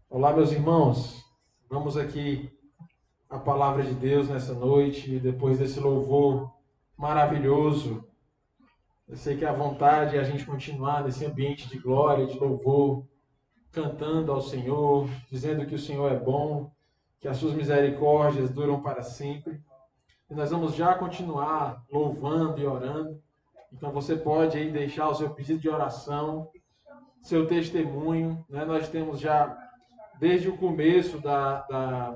Olá, meus irmãos. Vamos aqui à palavra de Deus nessa noite, depois desse louvor maravilhoso. Eu sei que a vontade é a gente continuar nesse ambiente de glória, de louvor, cantando ao Senhor, dizendo que o Senhor é bom, que as suas misericórdias duram para sempre. E nós vamos já continuar louvando e orando. Então você pode aí deixar o seu pedido de oração, seu testemunho, né? Nós temos já desde o começo da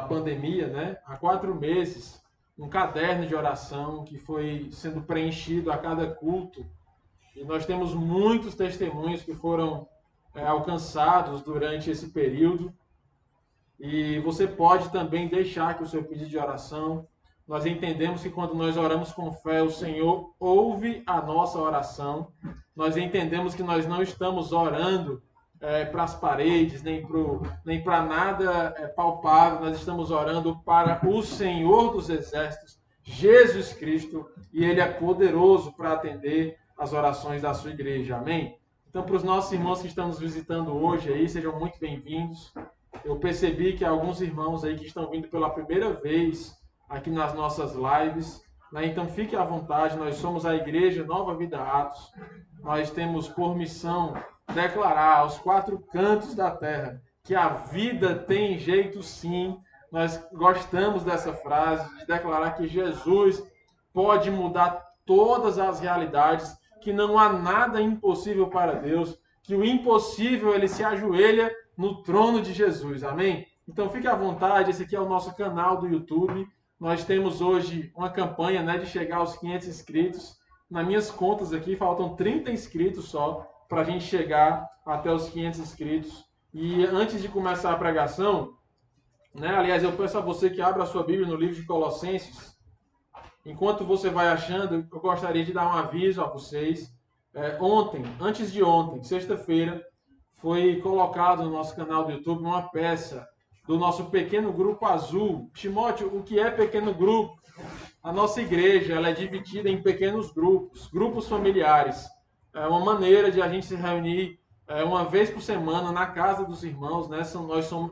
pandemia, né, há 4 meses, um caderno de oração que foi sendo preenchido a cada culto. E nós temos muitos testemunhos que foram alcançados durante esse período. E você pode também deixar aqui o seu pedido de oração. Nós entendemos que quando nós oramos com fé, o Senhor ouve a nossa oração. Nós entendemos que nós não estamos orando para as paredes, nem para nada palpável. Nós estamos orando para o Senhor dos Exércitos, Jesus Cristo, e Ele é poderoso para atender as orações da sua igreja. Amém? Então, para os nossos irmãos que estão nos visitando hoje aí, sejam muito bem-vindos. Eu percebi que alguns irmãos aí que estão vindo pela primeira vez aqui nas nossas lives, né? Então fique à vontade, nós somos a Igreja Nova Vida Atos. Nós temos por missão declarar aos 4 cantos da terra que a vida tem jeito sim. Nós gostamos dessa frase, de declarar que Jesus pode mudar todas as realidades, que não há nada impossível para Deus, que o impossível ele se ajoelha no trono de Jesus, amém? Então fique à vontade, esse aqui é o nosso canal do YouTube. Nós temos hoje uma campanha, né, de chegar aos 500 inscritos. Nas minhas contas aqui, faltam 30 inscritos só para a gente chegar até os 500 inscritos. E antes de começar a pregação, né, aliás, eu peço a você que abra a sua Bíblia no livro de Colossenses. Enquanto você vai achando, eu gostaria de dar um aviso a vocês. Ontem, antes de ontem, sexta-feira, foi colocado no nosso canal do YouTube uma peça do nosso pequeno grupo azul. Timóteo, o que é pequeno grupo? A nossa igreja ela é dividida em pequenos grupos, grupos familiares. É uma maneira de a gente se reunir uma vez por semana na casa dos irmãos. Né?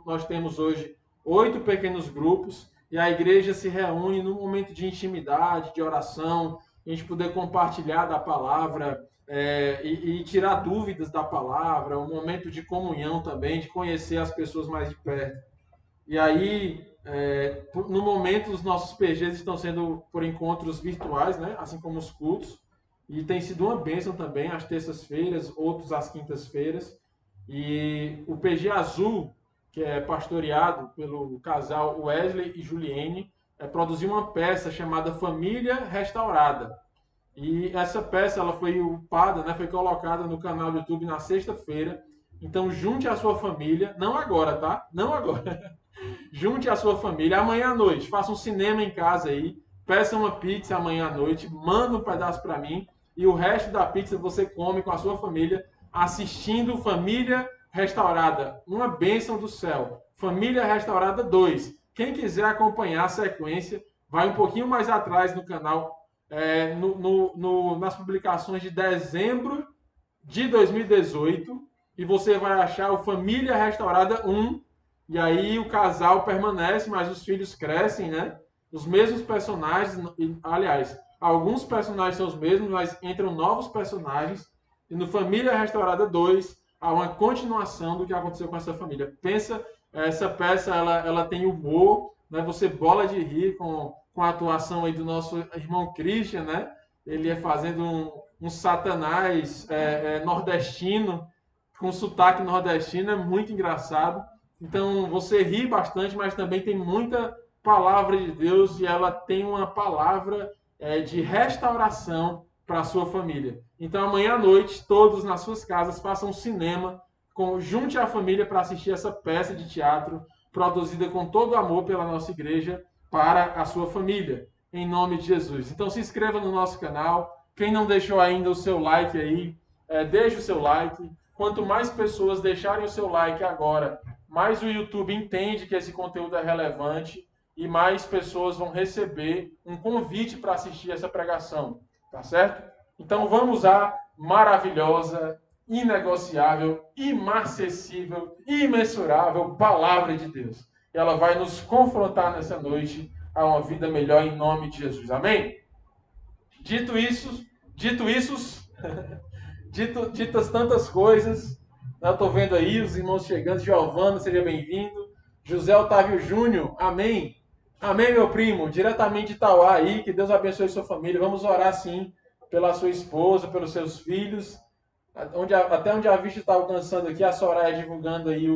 Nós temos hoje 8 pequenos grupos e a igreja se reúne num momento de intimidade, de oração, a gente poder compartilhar da palavra e tirar dúvidas da palavra, um momento de comunhão também, de conhecer as pessoas mais de perto. E aí, no momento, os nossos PGs estão sendo por encontros virtuais, né? Assim como os cultos. E tem sido uma bênção também, às terças-feiras, outros às quintas-feiras. E o PG Azul, que é pastoreado pelo casal Wesley e Juliene, produziu uma peça chamada Família Restaurada. E essa peça ela foi upada, né, foi colocada no canal do YouTube na sexta-feira. Então junte a sua família, não agora, tá? Não agora. Junte a sua família amanhã à noite, faça um cinema em casa aí, peça uma pizza amanhã à noite, manda um pedaço para mim e o resto da pizza você come com a sua família assistindo Família Restaurada, uma bênção do céu. Família Restaurada 2. Quem quiser acompanhar a sequência, vai um pouquinho mais atrás no canal, nas publicações de dezembro de 2018 e você vai achar o Família Restaurada 1. E aí o casal permanece, mas os filhos crescem, né? Os mesmos personagens, aliás, alguns personagens são os mesmos, mas entram novos personagens. E no Família Restaurada 2 há uma continuação do que aconteceu com essa família. Pensa, essa peça ela tem humor, né? Você bola de rir com a atuação aí do nosso irmão Christian, né? Ele é fazendo um satanás nordestino, com sotaque nordestino, é muito engraçado. Então você ri bastante, mas também tem muita palavra de Deus e ela tem uma palavra de restauração para a sua família. Então amanhã à noite, todos nas suas casas façam um cinema, junte a família para assistir essa peça de teatro produzida com todo amor pela nossa igreja para a sua família, em nome de Jesus. Então se inscreva no nosso canal. Quem não deixou ainda o seu like aí, deixe o seu like. Quanto mais pessoas deixarem o seu like agora, mais o YouTube entende que esse conteúdo é relevante e mais pessoas vão receber um convite para assistir essa pregação, tá certo? Então vamos à maravilhosa inegociável, imarcessível, imensurável Palavra de Deus. E ela vai nos confrontar nessa noite a uma vida melhor em nome de Jesus. Amém? Ditas tantas coisas, eu estou vendo aí os irmãos chegando. Giovana, seja bem-vindo. José Otávio Júnior, amém. Amém, meu primo, diretamente de Itauá aí, que Deus abençoe sua família. Vamos orar sim pela sua esposa, pelos seus filhos. Até onde a vista está alcançando aqui, a Soraya divulgando aí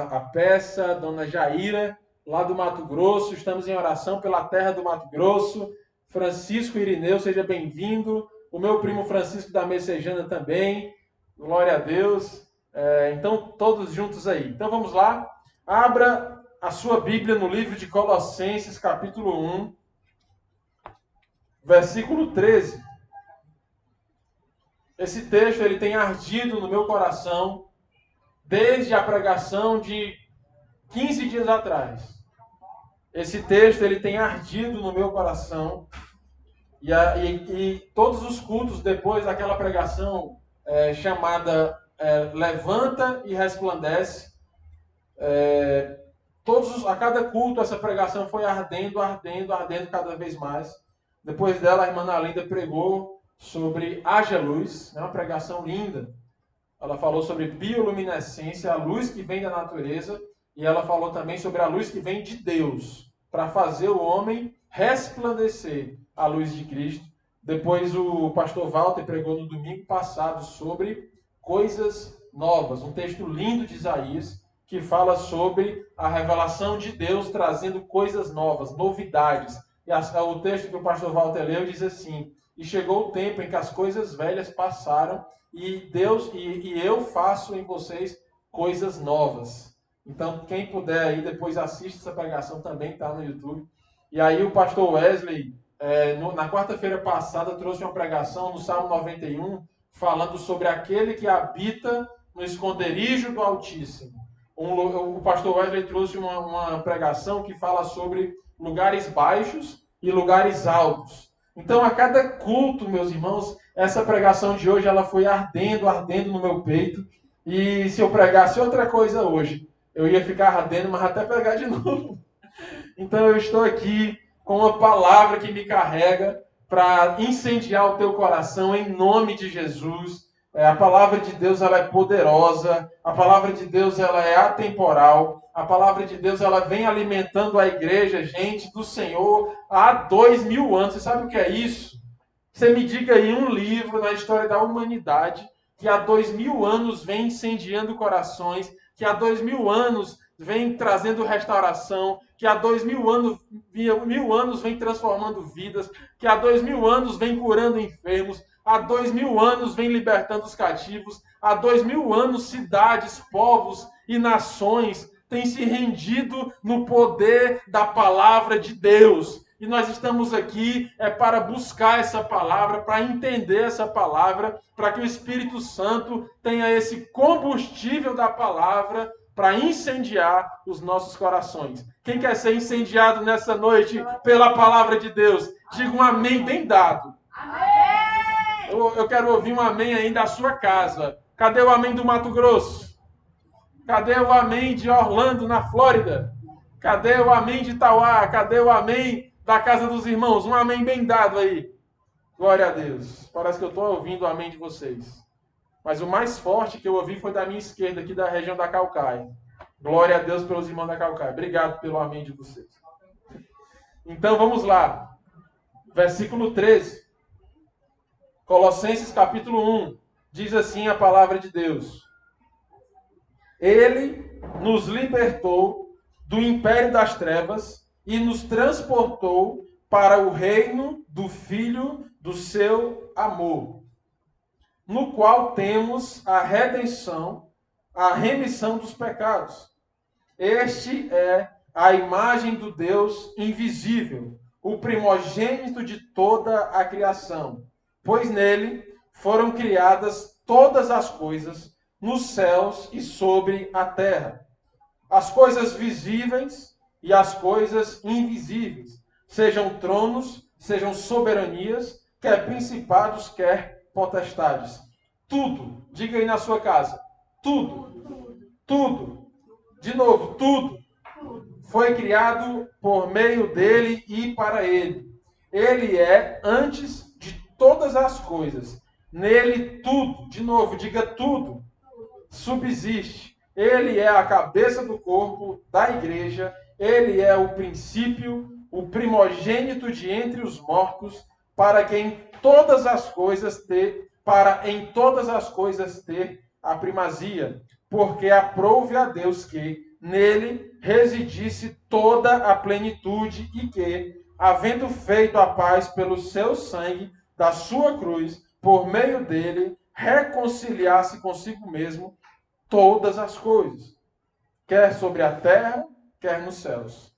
a peça, Dona Jaira, lá do Mato Grosso. Estamos em oração pela terra do Mato Grosso. Francisco Irineu, seja bem-vindo. O meu primo Francisco da Messejana também. Glória a Deus. Então, todos juntos aí. Então, vamos lá. Abra a sua Bíblia no livro de Colossenses, capítulo 1, versículo 13. Esse texto ele tem ardido no meu coração desde a pregação de 15 dias atrás. Esse texto ele tem ardido no meu coração e todos os cultos depois daquela pregação chamada Levanta e Resplandece, a cada culto essa pregação foi ardendo cada vez mais. Depois dela, a irmã Nalinda pregou sobre Haja Luz, uma pregação linda. Ela falou sobre bioluminescência, a luz que vem da natureza, e ela falou também sobre a luz que vem de Deus, para fazer o homem resplandecer a luz de Cristo. Depois o pastor Walter pregou no domingo passado sobre coisas novas, um texto lindo de Isaías, que fala sobre a revelação de Deus trazendo coisas novas, novidades. E o texto que o pastor Walter leu diz assim: e chegou o tempo em que as coisas velhas passaram, e Deus e eu faço em vocês coisas novas. Então, quem puder aí, depois assiste essa pregação, também está no YouTube. E aí o pastor Wesley, na quarta-feira passada, trouxe uma pregação no Salmo 91, falando sobre aquele que habita no esconderijo do Altíssimo. O pastor Wesley trouxe uma pregação que fala sobre lugares baixos e lugares altos. Então, a cada culto, meus irmãos, essa pregação de hoje ela foi ardendo no meu peito. E se eu pregasse outra coisa hoje, eu ia ficar ardendo, mas até pregar de novo. Então, eu estou aqui com uma palavra que me carrega para incendiar o teu coração em nome de Jesus. A palavra de Deus ela é poderosa, a palavra de Deus ela é atemporal, a palavra de Deus ela vem alimentando a igreja, gente, do Senhor, há 2000 anos. Você sabe o que é isso? Você me diga aí um livro na história da humanidade que há 2000 anos vem incendiando corações, que há 2000 anos vem trazendo restauração, que há 2000 anos vem transformando vidas, que há 2000 anos vem curando enfermos, há 2000 anos vem libertando os cativos, há 2000 anos cidades, povos e nações têm se rendido no poder da palavra de Deus. E nós estamos aqui para buscar essa palavra, para entender essa palavra, para que o Espírito Santo tenha esse combustível da palavra para incendiar os nossos corações. Quem quer ser incendiado nessa noite pela palavra de Deus? Diga um amém bem dado. Amém! Eu quero ouvir um amém aí da sua casa. Cadê o amém do Mato Grosso? Cadê o amém de Orlando, na Flórida? Cadê o amém de Itauá? Cadê o amém da casa dos irmãos? Um amém bem dado aí. Glória a Deus. Parece que eu estou ouvindo o amém de vocês. Mas o mais forte que eu ouvi foi da minha esquerda, aqui da região da Caucaia. Glória a Deus pelos irmãos da Caucaia. Obrigado pelo amém de vocês. Então vamos lá. Versículo 13. Colossenses capítulo 1. Diz assim a palavra de Deus: Ele nos libertou do império das trevas e nos transportou para o reino do Filho do seu amor, no qual temos a redenção, a remissão dos pecados. Este é a imagem do Deus invisível, o primogênito de toda a criação, pois nele foram criadas todas as coisas, nos céus e sobre a terra, as coisas visíveis e as coisas invisíveis, sejam tronos, sejam soberanias, quer principados, quer potestades. Tudo. Diga aí na sua casa. Tudo. Tudo. De novo, tudo. Foi criado por meio dele e para ele. Ele é antes de todas as coisas. Nele tudo, de novo, diga tudo, subsiste. Ele é a cabeça do corpo da igreja. Ele é o princípio, o primogênito de entre os mortos, para que em todas as coisas ter a primazia, porque aprouve a Deus que nele residisse toda a plenitude e que, havendo feito a paz pelo seu sangue da sua cruz, por meio dele, reconciliasse consigo mesmo todas as coisas, quer sobre a terra, quer nos céus.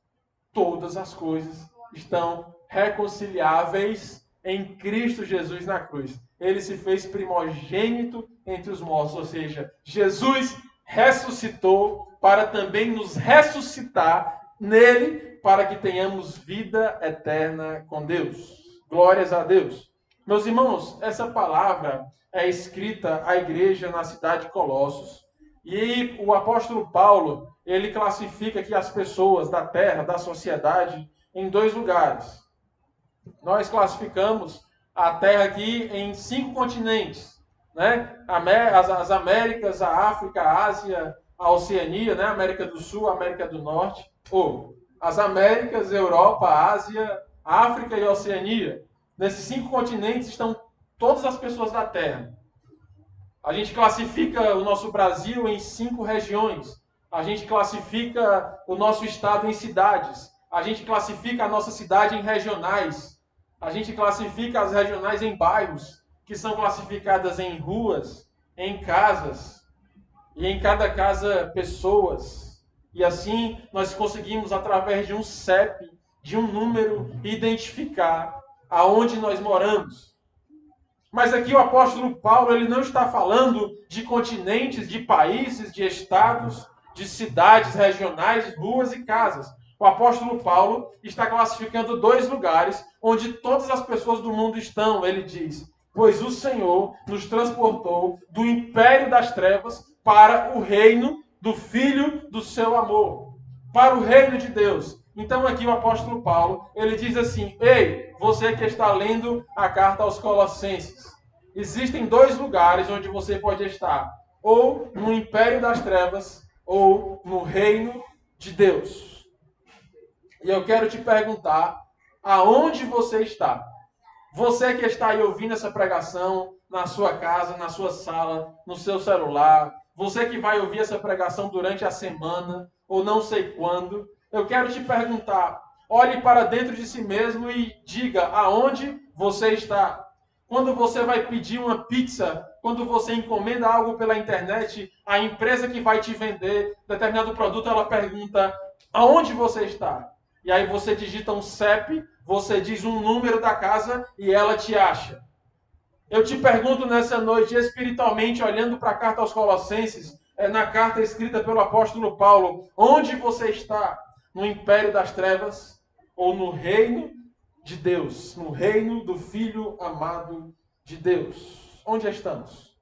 Todas as coisas estão reconciliáveis em Cristo Jesus na cruz. Ele se fez primogênito entre os mortos, ou seja, Jesus ressuscitou para também nos ressuscitar nele, para que tenhamos vida eterna com Deus. Glórias a Deus. Meus irmãos, essa palavra é escrita à igreja na cidade de Colossos. E o apóstolo Paulo, ele classifica aqui as pessoas da terra, da sociedade, em 2 lugares. Nós classificamos a terra aqui em 5 continentes, né? As Américas, a África, a Ásia, a Oceania, né? América do Sul, América do Norte. Ou as Américas, Europa, Ásia, África e Oceania. Nesses 5 continentes estão todas as pessoas da terra. A gente classifica o nosso Brasil em 5 regiões. A gente classifica o nosso estado em cidades. A gente classifica a nossa cidade em regionais. A gente classifica as regionais em bairros, que são classificadas em ruas, em casas. E em cada casa, pessoas. E assim nós conseguimos, através de um CEP, de um número, identificar aonde nós moramos. Mas aqui o apóstolo Paulo, ele não está falando de continentes, de países, de estados, de cidades regionais, ruas e casas. O apóstolo Paulo está classificando 2 lugares onde todas as pessoas do mundo estão. Ele diz: pois o Senhor nos transportou do império das trevas para o reino do Filho do seu amor, para o reino de Deus. Então aqui o apóstolo Paulo, ele diz assim: ei, você que está lendo a carta aos Colossenses, existem 2 lugares onde você pode estar, ou no império das trevas, ou no reino de Deus. E eu quero te perguntar, aonde você está? Você que está aí ouvindo essa pregação, na sua casa, na sua sala, no seu celular, você que vai ouvir essa pregação durante a semana, ou não sei quando, eu quero te perguntar, olhe para dentro de si mesmo e diga aonde você está. Quando você vai pedir uma pizza, quando você encomenda algo pela internet, a empresa que vai te vender determinado produto, ela pergunta aonde você está. E aí você digita um CEP, você diz um número da casa e ela te acha. Eu te pergunto nessa noite, espiritualmente, olhando para a carta aos Colossenses, na carta escrita pelo apóstolo Paulo, onde você está? No império das trevas ou no reino de Deus? No reino do Filho amado de Deus? Onde estamos?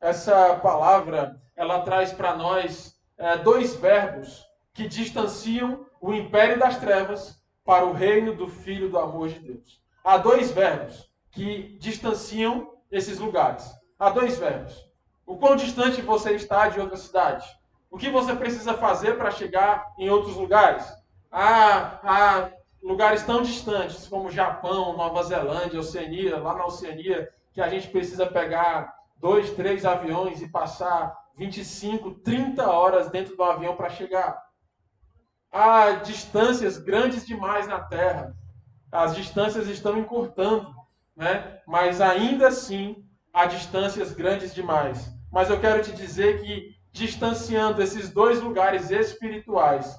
Essa palavra, ela traz para nós 2 verbos que distanciam o império das trevas para o reino do Filho do amor de Deus. Há 2 verbos que distanciam esses lugares. Há 2 verbos. O quão distante você está de outra cidade? O que você precisa fazer para chegar em outros lugares? Há lugares tão distantes como Japão, Nova Zelândia, Oceania, lá na Oceania, que a gente precisa pegar 2, 3 aviões e passar 25, 30 horas dentro do avião para chegar. Há distâncias grandes demais na Terra. As distâncias estão encurtando, né? Mas ainda assim, há distâncias grandes demais. Mas eu quero te dizer que, distanciando esses 2 lugares espirituais,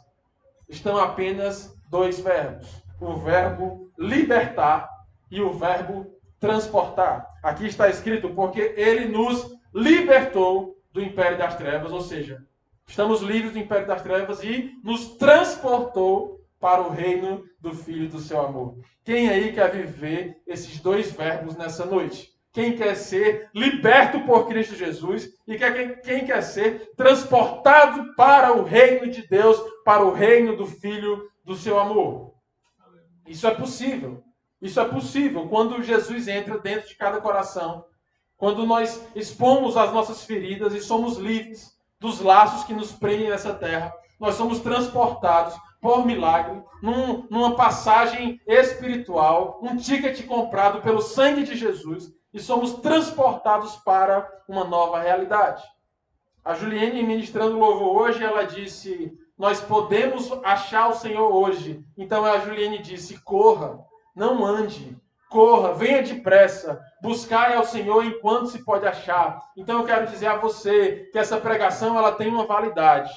estão apenas 2 verbos. O verbo libertar e o verbo transportar. Aqui está escrito, porque ele nos libertou do império das trevas, ou seja, estamos livres do império das trevas e nos transportou para o reino do Filho do seu amor. Quem aí quer viver esses 2 verbos nessa noite? quem quer ser liberto por Cristo Jesus e quem quer ser transportado para o reino de Deus, para o reino do Filho do seu amor. Isso é possível. Isso é possível quando Jesus entra dentro de cada coração, quando nós expomos as nossas feridas e somos livres dos laços que nos prendem nessa terra. Nós somos transportados por milagre, numa passagem espiritual, um ticket comprado pelo sangue de Jesus, e somos transportados para uma nova realidade. A Juliene, ministrando louvor hoje, ela disse, nós podemos achar o Senhor hoje. Então a Juliene disse, corra, não ande, corra, venha depressa, buscai ao Senhor enquanto se pode achar. Então eu quero dizer a você que essa pregação ela tem uma validade.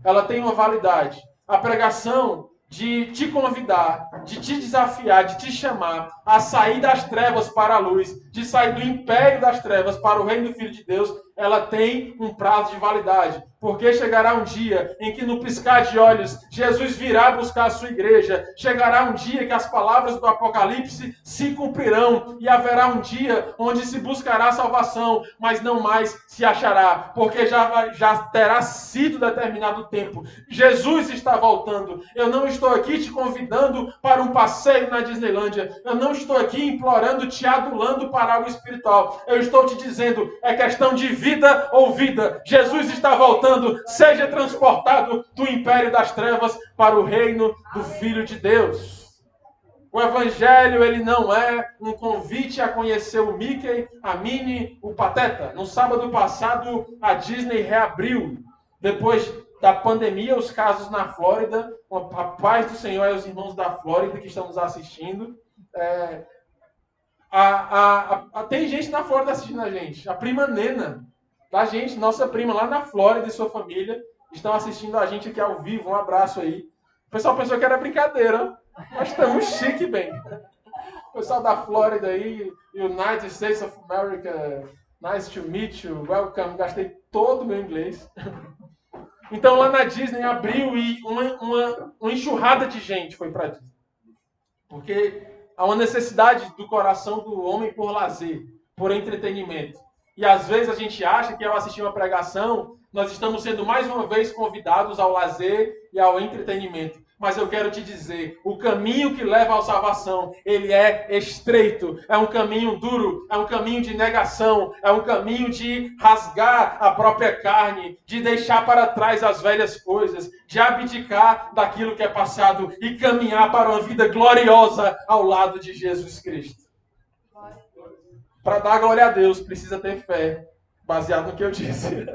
Ela tem uma validade. A pregação de te convidar, de te desafiar, de te chamar a sair das trevas para a luz, de sair do império das trevas para o reino do Filho de Deus, ela tem um prazo de validade. Porque chegará um dia em que no piscar de olhos, Jesus virá buscar a sua igreja. Chegará um dia que as palavras do Apocalipse se cumprirão. E haverá um dia onde se buscará salvação, mas não mais se achará. Porque já terá sido determinado o tempo. Jesus está voltando. Eu não estou aqui te convidando para um passeio na Disneylândia. Eu não estou aqui implorando, te adulando para algo espiritual. Eu estou te dizendo, é questão de vida ou vida. Jesus está voltando. Seja transportado do império das trevas para o reino do Filho de Deus. O Evangelho ele não é um convite a conhecer o Mickey, a Minnie, o Pateta. No sábado passado, a Disney reabriu. Depois da pandemia, os casos na Flórida, a paz do Senhor e os irmãos da Flórida que estão nos assistindo. Tem gente na Flórida assistindo a gente. A prima Nena da gente, nossa prima lá na Flórida e sua família, estão assistindo a gente aqui ao vivo. Um abraço aí. O pessoal pensou que era brincadeira, mas estamos chique bem. O pessoal da Flórida aí, United States of America, nice to meet you, welcome. Gastei todo o meu inglês. Então lá na Disney abriu e uma enxurrada de gente foi para Disney. Porque há uma necessidade do coração do homem por lazer, por entretenimento. E às vezes a gente acha que ao assistir uma pregação, nós estamos sendo mais uma vez convidados ao lazer e ao entretenimento. Mas eu quero te dizer, o caminho que leva à salvação, ele é estreito, é um caminho duro, é um caminho de negação, é um caminho de rasgar a própria carne, de deixar para trás as velhas coisas, de abdicar daquilo que é passado e caminhar para uma vida gloriosa ao lado de Jesus Cristo. Para dar glória a Deus, precisa ter fé, baseado no que eu disse.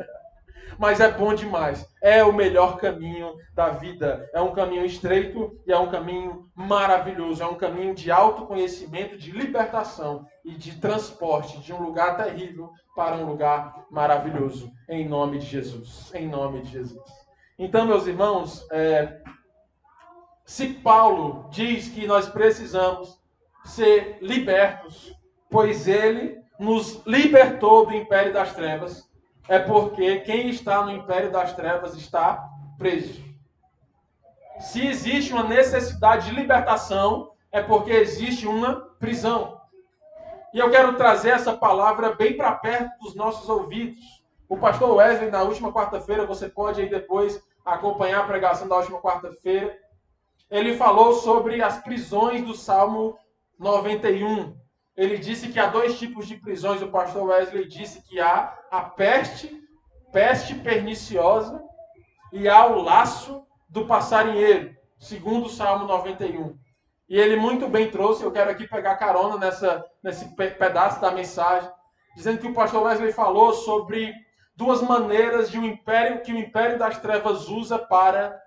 Mas é bom demais. É o melhor caminho da vida. É um caminho estreito e é um caminho maravilhoso. É um caminho de autoconhecimento, de libertação e de transporte de um lugar terrível para um lugar maravilhoso. Em nome de Jesus. Em nome de Jesus. Então, meus irmãos, se Paulo diz que nós precisamos ser libertos, pois ele nos libertou do império das trevas, é porque quem está no império das trevas está preso. Se existe uma necessidade de libertação, é porque existe uma prisão. E eu quero trazer essa palavra bem para perto dos nossos ouvidos. O pastor Wesley, na última quarta-feira, você pode aí depois acompanhar a pregação da última quarta-feira, ele falou sobre as prisões do Salmo 91. Ele disse que há dois tipos de prisões. O pastor Wesley disse que há a peste perniciosa, e há o laço do passarinheiro, segundo o Salmo 91. E ele muito bem trouxe, eu quero aqui pegar carona nesse pedaço da mensagem, dizendo que o pastor Wesley falou sobre duas maneiras de que o império das trevas usa para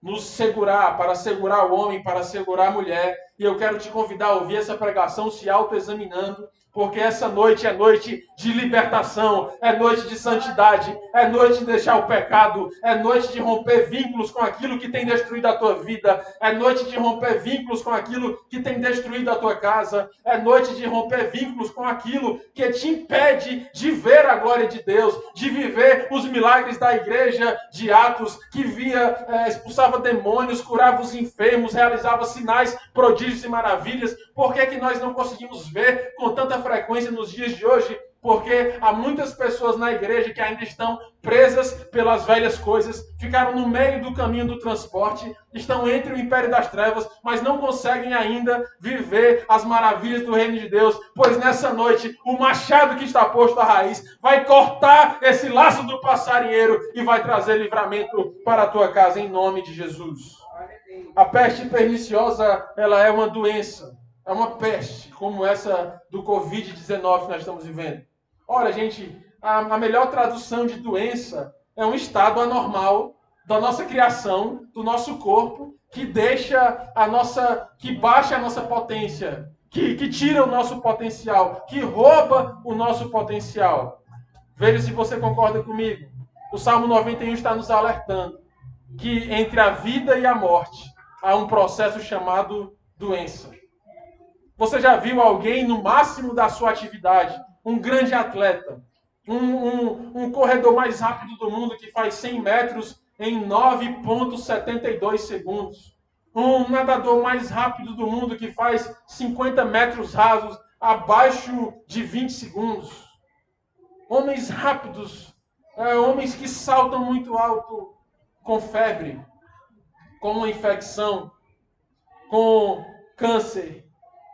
nos segurar, para segurar o homem, para segurar a mulher. E eu quero te convidar a ouvir essa pregação se autoexaminando, porque essa noite é noite de libertação, é noite de santidade, é noite de deixar o pecado, é noite de romper vínculos com aquilo que tem destruído a tua vida, é noite de romper vínculos com aquilo que tem destruído a tua casa, é noite de romper vínculos com aquilo que te impede de ver a glória de Deus, de viver os milagres da igreja de Atos, que expulsava demônios, curava os enfermos, realizava sinais, prodígios e maravilhas. Por que nós não conseguimos ver com tanta frequência nos dias de hoje, porque há muitas pessoas na igreja que ainda estão presas pelas velhas coisas, ficaram no meio do caminho do transporte, estão entre o império das trevas, mas não conseguem ainda viver as maravilhas do reino de Deus, pois nessa noite o machado que está posto à raiz vai cortar esse laço do passarinheiro e vai trazer livramento para a tua casa em nome de Jesus. A peste perniciosa, ela é uma doença, é uma peste, como essa do Covid-19 que nós estamos vivendo. Olha, gente, a melhor tradução de doença é um estado anormal da nossa criação, do nosso corpo, que que baixa a nossa potência, que tira o nosso potencial, que rouba o nosso potencial. Veja se você concorda comigo. O Salmo 91 está nos alertando que entre a vida e a morte há um processo chamado doença. Você já viu alguém no máximo da sua atividade, um grande atleta, um corredor mais rápido do mundo que faz 100 metros em 9,72 segundos, um nadador mais rápido do mundo que faz 50 metros rasos abaixo de 20 segundos, homens rápidos, homens que saltam muito alto, com febre, com uma infecção, com câncer,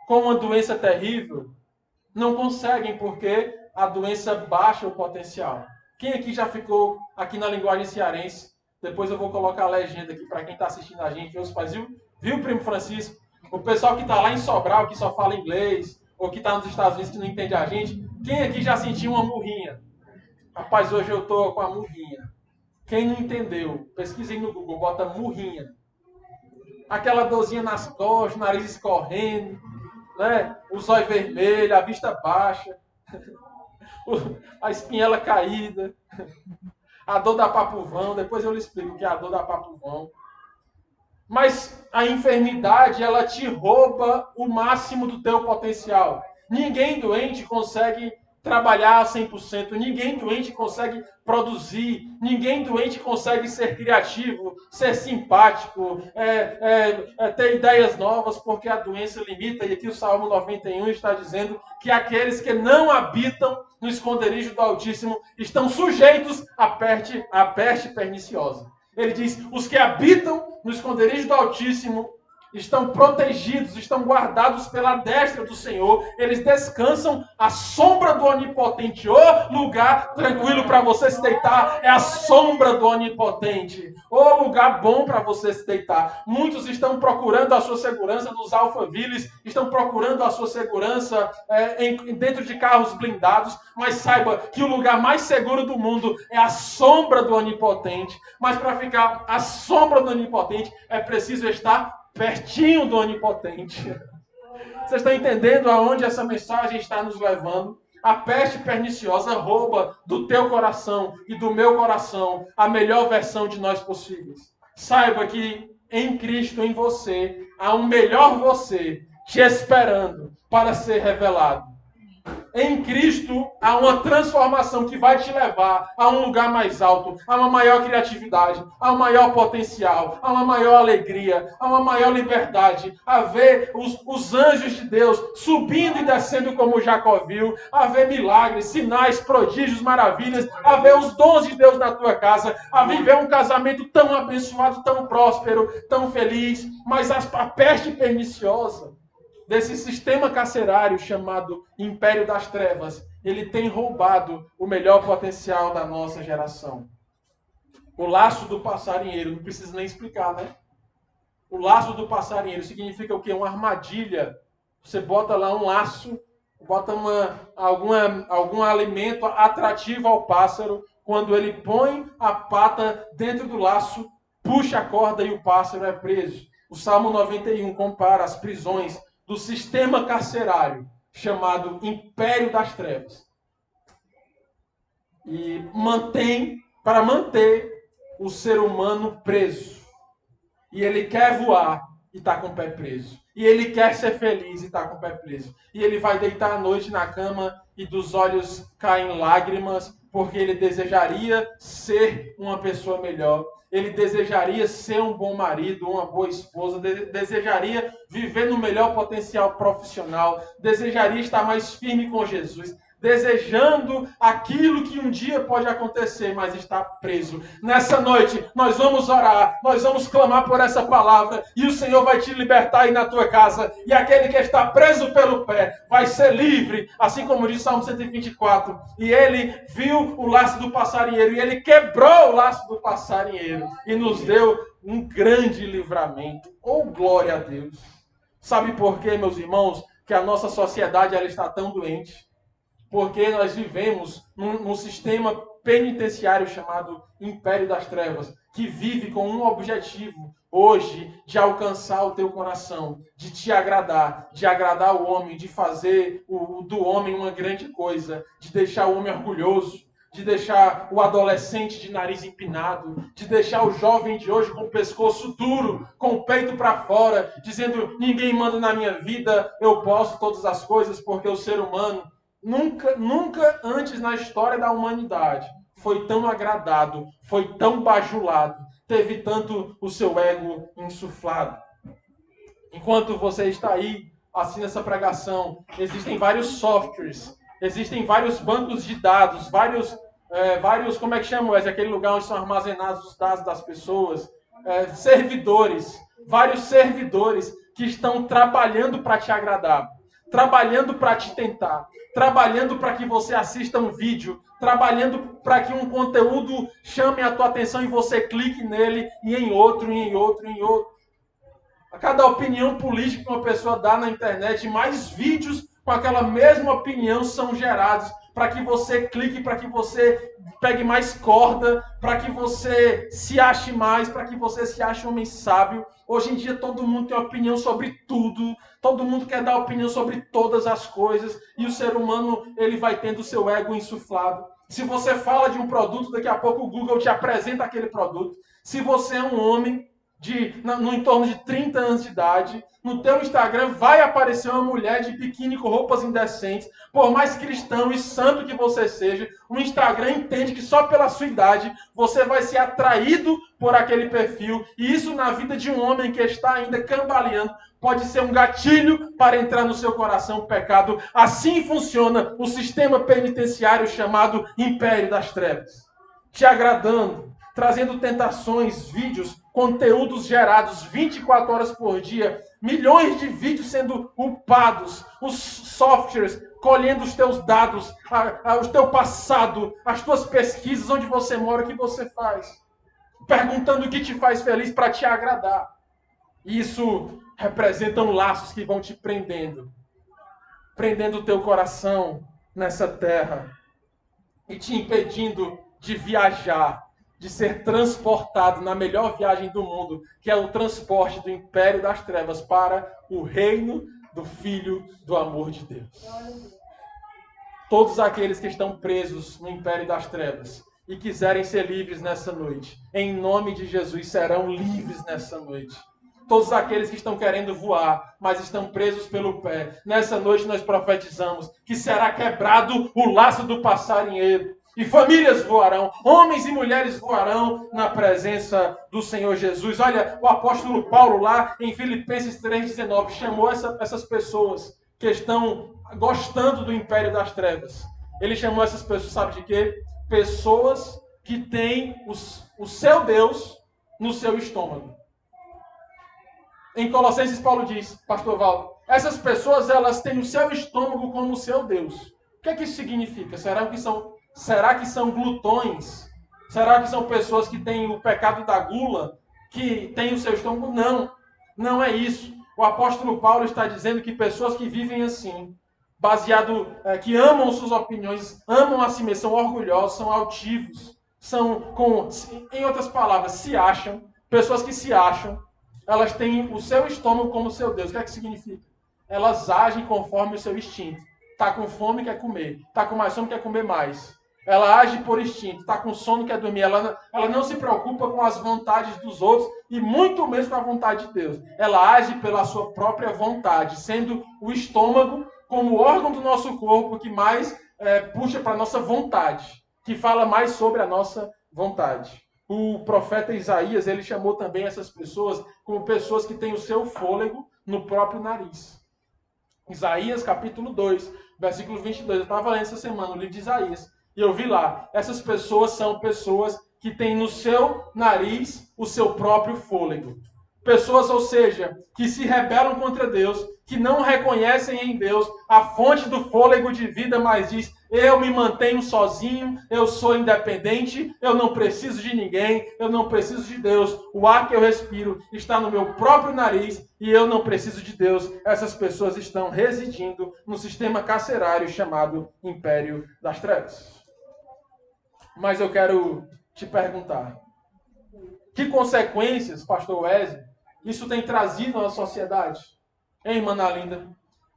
com uma doença terrível, não conseguem porque a doença baixa o potencial. Quem aqui já ficou aqui na linguagem cearense? Depois eu vou colocar a legenda aqui para quem está assistindo a gente. Meus pais, viu, primo Francisco? O pessoal que está lá em Sobral, que só fala inglês, ou que está nos Estados Unidos, que não entende a gente. Quem aqui já sentiu uma murrinha? Rapaz, hoje eu estou com a murrinha. Quem não entendeu, pesquisem no Google, bota murrinha. Aquela dorzinha nas costas, nariz escorrendo, né? O zóio vermelho, a vista baixa, a espinhela caída, a dor da papuvão. Depois eu lhe explico o que é a dor da papuvão. Mas a enfermidade, ela te rouba o máximo do teu potencial. Ninguém doente consegue trabalhar a 100%, ninguém doente consegue produzir, ninguém doente consegue ser criativo, ser simpático, ter ideias novas, porque a doença limita. E aqui o Salmo 91 está dizendo que aqueles que não habitam no esconderijo do Altíssimo estão sujeitos à peste perniciosa. Ele diz, os que habitam no esconderijo do Altíssimo estão protegidos, estão guardados pela destra do Senhor, eles descansam à sombra do Onipotente. O lugar tranquilo para você se deitar é a sombra do Onipotente. O lugar bom para você se deitar. Muitos estão procurando a sua segurança nos Alphavilles, estão procurando a sua segurança dentro de carros blindados, mas saiba que o lugar mais seguro do mundo é a sombra do Onipotente. Mas para ficar à sombra do Onipotente é preciso estar pertinho do Onipotente. Vocês estão entendendo aonde essa mensagem está nos levando? A peste perniciosa rouba do teu coração e do meu coração a melhor versão de nós possíveis. Saiba que em Cristo, em você, há um melhor você te esperando para ser revelado. Em Cristo há uma transformação que vai te levar a um lugar mais alto, a uma maior criatividade, a um maior potencial, a uma maior alegria, a uma maior liberdade, a ver os anjos de Deus subindo e descendo como Jacó viu, a ver milagres, sinais, prodígios, maravilhas, a ver os dons de Deus na tua casa, a viver um casamento tão abençoado, tão próspero, tão feliz, mas a peste perniciosa desse sistema carcerário chamado Império das Trevas, ele tem roubado o melhor potencial da nossa geração. O laço do passarinheiro, não precisa nem explicar, né? O laço do passarinheiro significa o quê? Uma armadilha. Você bota lá um laço, bota algum alimento atrativo ao pássaro, quando ele põe a pata dentro do laço, puxa a corda e o pássaro é preso. O Salmo 91 compara as prisões do sistema carcerário chamado Império das Trevas. E para manter o ser humano preso. E ele quer voar e está com o pé preso. E ele quer ser feliz e está com o pé preso. E ele vai deitar à noite na cama e dos olhos caem lágrimas, porque ele desejaria ser uma pessoa melhor. Ele desejaria ser um bom marido, uma boa esposa, desejaria viver no melhor potencial profissional, desejaria estar mais firme com Jesus, desejando aquilo que um dia pode acontecer, mas está preso. Nessa noite, nós vamos orar, nós vamos clamar por essa palavra, e o Senhor vai te libertar aí na tua casa, e aquele que está preso pelo pé vai ser livre, assim como diz Salmo 124. E ele viu o laço do passarinheiro, e ele quebrou o laço do passarinheiro, e nos deu um grande livramento. Oh, glória a Deus! Sabe por quê, meus irmãos, que a nossa sociedade ela está tão doente? Porque nós vivemos num sistema penitenciário chamado Império das Trevas, que vive com um objetivo hoje de alcançar o teu coração, de te agradar, de agradar o homem, de fazer do homem uma grande coisa, de deixar o homem orgulhoso, de deixar o adolescente de nariz empinado, de deixar o jovem de hoje com o pescoço duro, com o peito para fora, dizendo: ninguém manda na minha vida, eu posso todas as coisas, porque o ser humano nunca antes na história da humanidade foi tão agradado, foi tão bajulado, teve tanto o seu ego insuflado. Enquanto você está aí, assim nessa pregação, existem vários softwares, existem vários bancos de dados, vários, como é que chama, Wesley? Aquele lugar onde são armazenados os dados das pessoas, servidores, vários servidores que estão trabalhando para te agradar, trabalhando para te tentar, trabalhando para que você assista um vídeo, trabalhando para que um conteúdo chame a tua atenção e você clique nele e em outro, e em outro, e em outro. A cada opinião política que uma pessoa dá na internet, mais vídeos com aquela mesma opinião são gerados para que você clique, para que você pegue mais corda, para que você se ache mais, para que você se ache um homem sábio. Hoje em dia todo mundo tem opinião sobre tudo, todo mundo quer dar opinião sobre todas as coisas, e o ser humano ele vai tendo o seu ego insuflado. Se você fala de um produto, daqui a pouco o Google te apresenta aquele produto. Se você é um homem no entorno de 30 anos de idade, no teu Instagram vai aparecer uma mulher de biquíni com roupas indecentes. Por mais cristão e santo que você seja, o Instagram entende que só pela sua idade você vai ser atraído por aquele perfil. E isso na vida de um homem que está ainda cambaleando pode ser um gatilho para entrar no seu coração o pecado. Assim funciona o sistema penitenciário chamado Império das Trevas. Te agradando, trazendo tentações, vídeos, conteúdos gerados 24 horas por dia, milhões de vídeos sendo upados, os softwares colhendo os teus dados, o teu passado, as tuas pesquisas, onde você mora, o que você faz, perguntando o que te faz feliz para te agradar. Isso representam laços que vão te prendendo o teu coração nessa terra e te impedindo de viajar, de ser transportado na melhor viagem do mundo, que é o transporte do Império das Trevas para o reino do Filho do amor de Deus. Todos aqueles que estão presos no Império das Trevas e quiserem ser livres nessa noite, em nome de Jesus, serão livres nessa noite. Todos aqueles que estão querendo voar, mas estão presos pelo pé, nessa noite nós profetizamos que será quebrado o laço do passarinheiro. E famílias voarão, homens e mulheres voarão na presença do Senhor Jesus. Olha, o apóstolo Paulo lá em Filipenses 3,19 chamou essas pessoas que estão gostando do Império das Trevas. Ele chamou essas pessoas, sabe de quê? Pessoas que têm o seu Deus no seu estômago. Em Colossenses, Paulo diz, pastor Valdo, essas pessoas elas têm o seu estômago como o seu Deus. O que é que isso significa? Será que são glutões? Será que são pessoas que têm o pecado da gula, que têm o seu estômago? Não, não é isso. O apóstolo Paulo está dizendo que pessoas que vivem assim, que amam suas opiniões, amam a si mesmos, são orgulhosos, são altivos, em outras palavras, se acham, pessoas que se acham, elas têm o seu estômago como seu Deus. O que é que significa? Elas agem conforme o seu instinto. Está com fome, quer comer. Está com mais fome, quer comer mais. Ela age por instinto, está com sono, quer dormir. Ela não se preocupa com as vontades dos outros e muito menos com a vontade de Deus. Ela age pela sua própria vontade, sendo o estômago como órgão do nosso corpo que mais puxa para a nossa vontade, que fala mais sobre a nossa vontade. O profeta Isaías, ele chamou também essas pessoas como pessoas que têm o seu fôlego no próprio nariz. Isaías capítulo 2, versículo 22. Eu estava lendo essa semana o livro de Isaías. E eu vi lá, essas pessoas são pessoas que têm no seu nariz o seu próprio fôlego. Pessoas, ou seja, que se rebelam contra Deus, que não reconhecem em Deus a fonte do fôlego de vida, mas diz, eu me mantenho sozinho, eu sou independente, eu não preciso de ninguém, eu não preciso de Deus. O ar que eu respiro está no meu próprio nariz e eu não preciso de Deus. Essas pessoas estão residindo no sistema carcerário chamado Império das Trevas. Mas eu quero te perguntar, que consequências, pastor Wesley, isso tem trazido à sociedade? Hein, irmã Nalinda?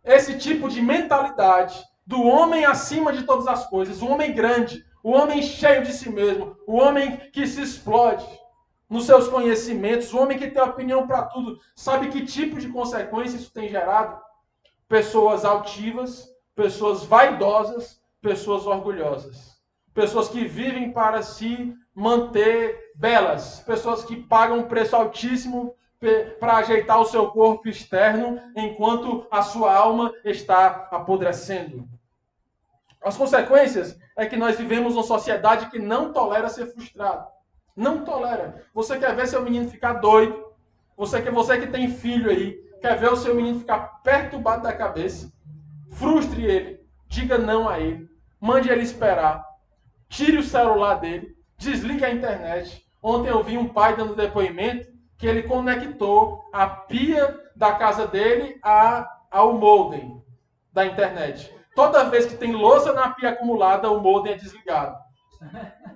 Esse tipo de mentalidade do homem acima de todas as coisas, o homem grande, o homem cheio de si mesmo, o homem que se explode nos seus conhecimentos, o homem que tem opinião para tudo, sabe que tipo de consequência isso tem gerado? Pessoas altivas, pessoas vaidosas, pessoas orgulhosas. Pessoas que vivem para se manter belas. Pessoas que pagam um preço altíssimo para ajeitar o seu corpo externo, enquanto a sua alma está apodrecendo. As consequências é que nós vivemos uma sociedade que não tolera ser frustrado. Não tolera. Você quer ver seu menino ficar doido? Você que tem filho aí, quer ver o seu menino ficar perturbado da cabeça? Frustre ele. Diga não a ele. Mande ele esperar. Tire o celular dele. Desligue a internet. Ontem eu vi um pai dando depoimento que ele conectou a pia da casa dele ao modem da internet. Toda vez que tem louça na pia acumulada, o modem é desligado.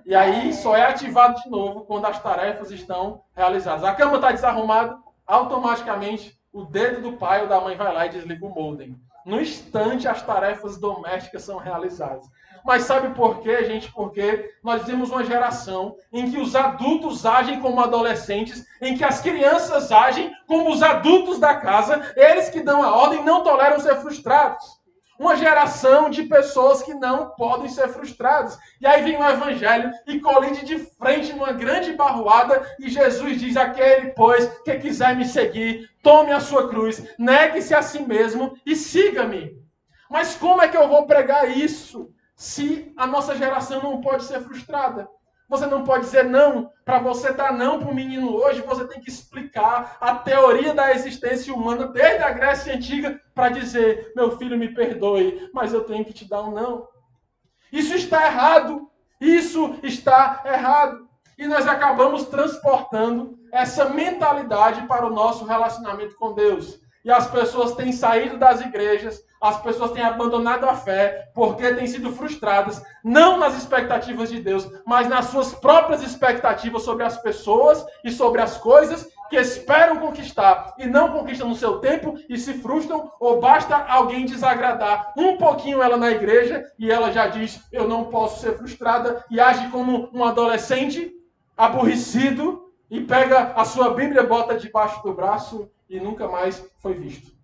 E aí só é ativado de novo quando as tarefas estão realizadas. A cama está desarrumada, automaticamente o dedo do pai ou da mãe vai lá e desliga o modem. No instante, as tarefas domésticas são realizadas. Mas sabe por quê, gente? Porque nós temos uma geração em que os adultos agem como adolescentes, em que as crianças agem como os adultos da casa, eles que dão a ordem não toleram ser frustrados. Uma geração de pessoas que não podem ser frustradas. E aí vem o evangelho e colide de frente numa grande barroada e Jesus diz, aquele, pois, que quiser me seguir, tome a sua cruz, negue-se a si mesmo e siga-me. Mas como é que eu vou pregar isso se a nossa geração não pode ser frustrada? Você não pode dizer não. Para você dar não para um menino hoje, você tem que explicar a teoria da existência humana desde a Grécia Antiga para dizer, meu filho, me perdoe, mas eu tenho que te dar um não. Isso está errado. Isso está errado. E nós acabamos transportando essa mentalidade para o nosso relacionamento com Deus. E as pessoas têm saído das igrejas, as pessoas têm abandonado a fé, porque têm sido frustradas, não nas expectativas de Deus, mas nas suas próprias expectativas sobre as pessoas e sobre as coisas que esperam conquistar e não conquistam no seu tempo e se frustram, ou basta alguém desagradar um pouquinho ela na igreja e ela já diz, eu não posso ser frustrada, e age como um adolescente aborrecido e pega a sua Bíblia, bota debaixo do braço e nunca mais foi visto.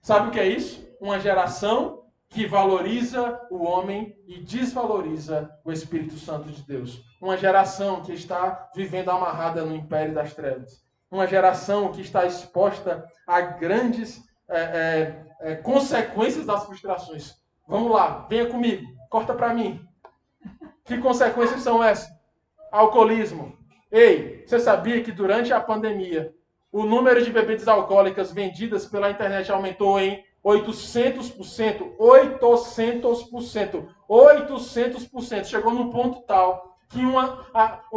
Sabe o que é isso? Uma geração que valoriza o homem e desvaloriza o Espírito Santo de Deus. Uma geração que está vivendo amarrada no império das trevas. Uma geração que está exposta a grandes consequências das frustrações. Vamos lá, venha comigo, corta para mim. Que consequências são essas? Alcoolismo. Ei, você sabia que durante a pandemia o número de bebidas alcoólicas vendidas pela internet aumentou em 800%? 800%. 800%. Chegou num ponto tal que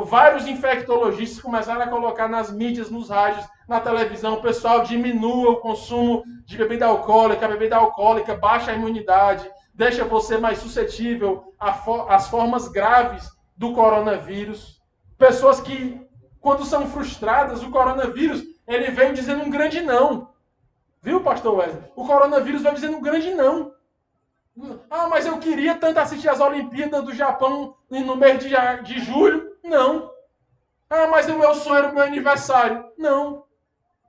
vários infectologistas começaram a colocar nas mídias, nos rádios, na televisão, o pessoal diminua o consumo de bebida alcoólica. A bebida alcoólica baixa a imunidade, deixa você mais suscetível às formas graves do coronavírus. Pessoas que, quando são frustradas, o coronavírus, ele veio dizendo um grande não. Viu, pastor Wesley? O coronavírus vai dizendo um grande não. Ah, mas eu queria tanto assistir as Olimpíadas do Japão no mês de julho. Não. Ah, mas o meu sonho era o meu aniversário. Não.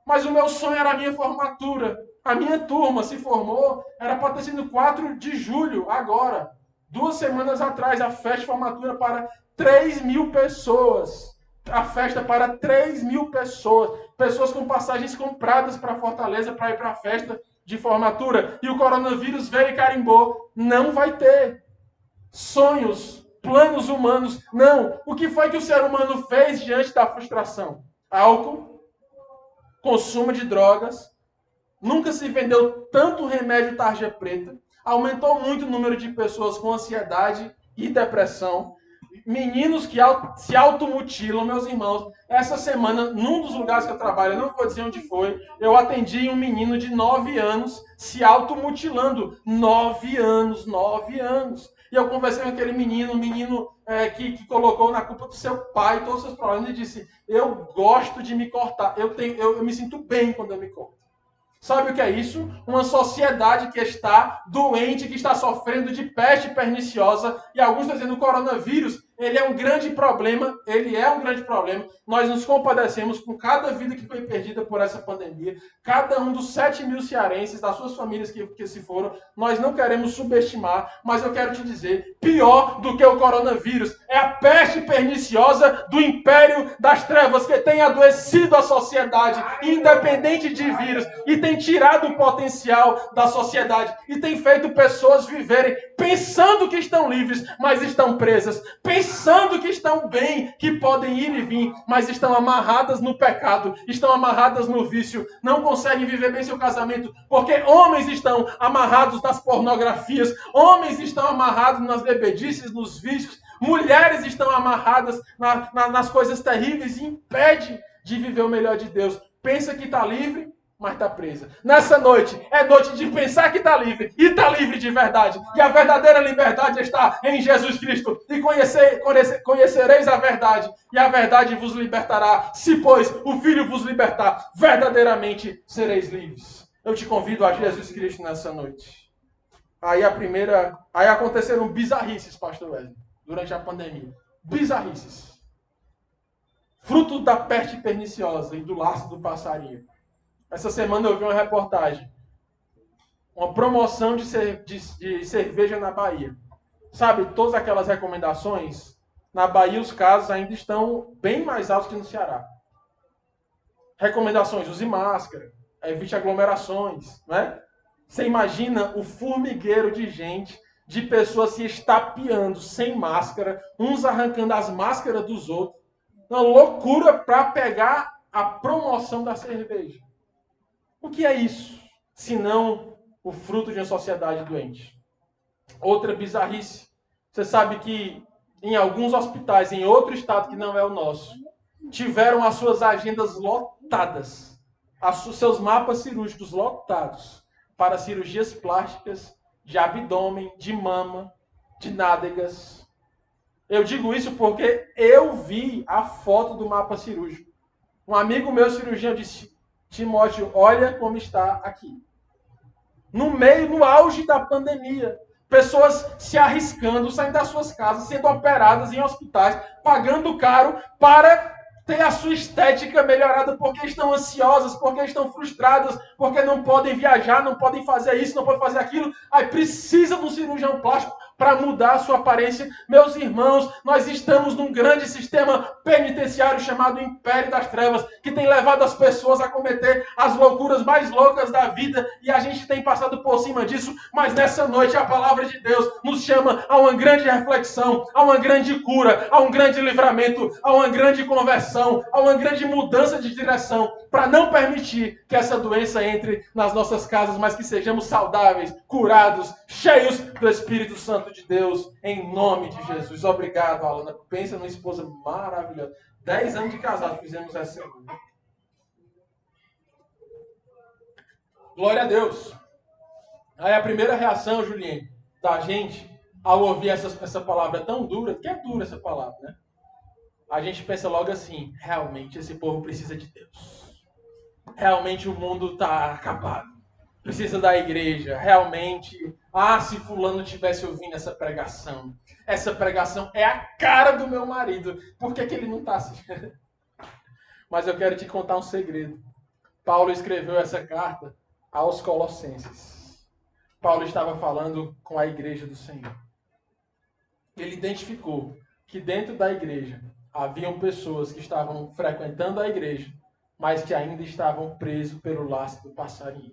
Mas o meu sonho era a minha formatura. A minha turma se formou, era para ter sido 4 de julho, agora. 2 semanas atrás, a festa de formatura para 3.000 pessoas. A festa para 3.000 pessoas. Pessoas com passagens compradas para Fortaleza para ir para a festa de formatura. E o coronavírus veio e carimbou. Não vai ter. Sonhos, planos humanos. Não. O que foi que o ser humano fez diante da frustração? Álcool, consumo de drogas. Nunca se vendeu tanto remédio tarja preta. Aumentou muito o número de pessoas com ansiedade e depressão. Meninos que se automutilam, meus irmãos. Essa semana, num dos lugares que eu trabalho, eu não vou dizer onde foi, eu atendi um menino de 9 anos se automutilando. 9 anos, 9 anos. E eu conversei com aquele menino, que colocou na culpa do seu pai todos os seus problemas e disse: eu gosto de me cortar, eu me sinto bem quando eu me corto. Sabe o que é isso? Uma sociedade que está doente, que está sofrendo de peste perniciosa. E alguns estão dizendo que o coronavírus, ele é um grande problema. Ele é um grande problema. Nós nos compadecemos com cada vida que foi perdida por essa pandemia. Cada um dos 7.000 cearenses, das suas famílias que se foram. Nós não queremos subestimar, mas eu quero te dizer, pior do que o coronavírus é a peste perniciosa do império das trevas que tem adoecido a sociedade, independente de vírus, e tem tirado o potencial da sociedade e tem feito pessoas viverem pensando que estão livres, mas estão presas, pensando que estão bem, que podem ir e vir, mas estão amarradas no pecado, estão amarradas no vício, não conseguem viver bem seu casamento, porque homens estão amarrados nas pornografias, homens estão amarrados nas bebedices, nos vícios, mulheres estão amarradas nas coisas terríveis e impede de viver o melhor de Deus. Pensa que está livre, mas está presa. Nessa noite, é noite de pensar que está livre, e está livre de verdade. E a verdadeira liberdade está em Jesus Cristo. E conhecereis a verdade, e a verdade vos libertará. Se, pois, o Filho vos libertar, verdadeiramente sereis livres. Eu te convido a Jesus Cristo nessa noite. Aí aconteceram bizarrices, pastor Wesley, durante a pandemia. Bizarrices. Fruto da peste perniciosa e do laço do passarinho. Essa semana eu vi uma reportagem. Uma promoção de cerveja na Bahia. Sabe, todas aquelas recomendações, na Bahia os casos ainda estão bem mais altos que no Ceará. Recomendações, use máscara, evite aglomerações, né? Você imagina o formigueiro de gente, de pessoas se estapeando sem máscara, uns arrancando as máscaras dos outros. Uma loucura para pegar a promoção da cerveja. O que é isso, senão o fruto de uma sociedade doente? Outra bizarrice. Você sabe que em alguns hospitais, em outro estado que não é o nosso, tiveram as suas agendas lotadas, seus mapas cirúrgicos lotados para cirurgias plásticas de abdômen, de mama, de nádegas. Eu digo isso porque eu vi a foto do mapa cirúrgico. Um amigo meu cirurgião disse: Timóteo, olha como está aqui. No auge da pandemia, pessoas se arriscando, saindo das suas casas, sendo operadas em hospitais, pagando caro para ter a sua estética melhorada, porque estão ansiosas, porque estão frustradas, porque não podem viajar, não podem fazer isso, não podem fazer aquilo. Aí precisa de um cirurgião plástico para mudar a sua aparência. Meus irmãos, nós estamos num grande sistema penitenciário chamado Império das Trevas, que tem levado as pessoas a cometer as loucuras mais loucas da vida, e a gente tem passado por cima disso, mas nessa noite a palavra de Deus nos chama a uma grande reflexão, a uma grande cura, a um grande livramento, a uma grande conversão, a uma grande mudança de direção, para não permitir que essa doença entre nas nossas casas, mas que sejamos saudáveis, curados, cheios do Espírito Santo de Deus, em nome de Jesus. Obrigado, Alana. Pensa numa esposa maravilhosa. 10 anos de casado fizemos essa semana. Glória a Deus. Aí a primeira reação, Juliane, da gente, ao ouvir essa palavra tão dura, que é dura essa palavra, né? A gente pensa logo assim: realmente esse povo precisa de Deus. Realmente o mundo está acabado. precisa da igreja. Realmente, se fulano tivesse ouvindo essa pregação é a cara do meu marido. Por que ele não está assistindo? Mas eu quero te contar um segredo. Paulo escreveu essa carta aos Colossenses. Paulo estava falando com a igreja do Senhor. Ele identificou que dentro da igreja haviam pessoas que estavam frequentando a igreja, mas que ainda estavam presos pelo laço do passarinho.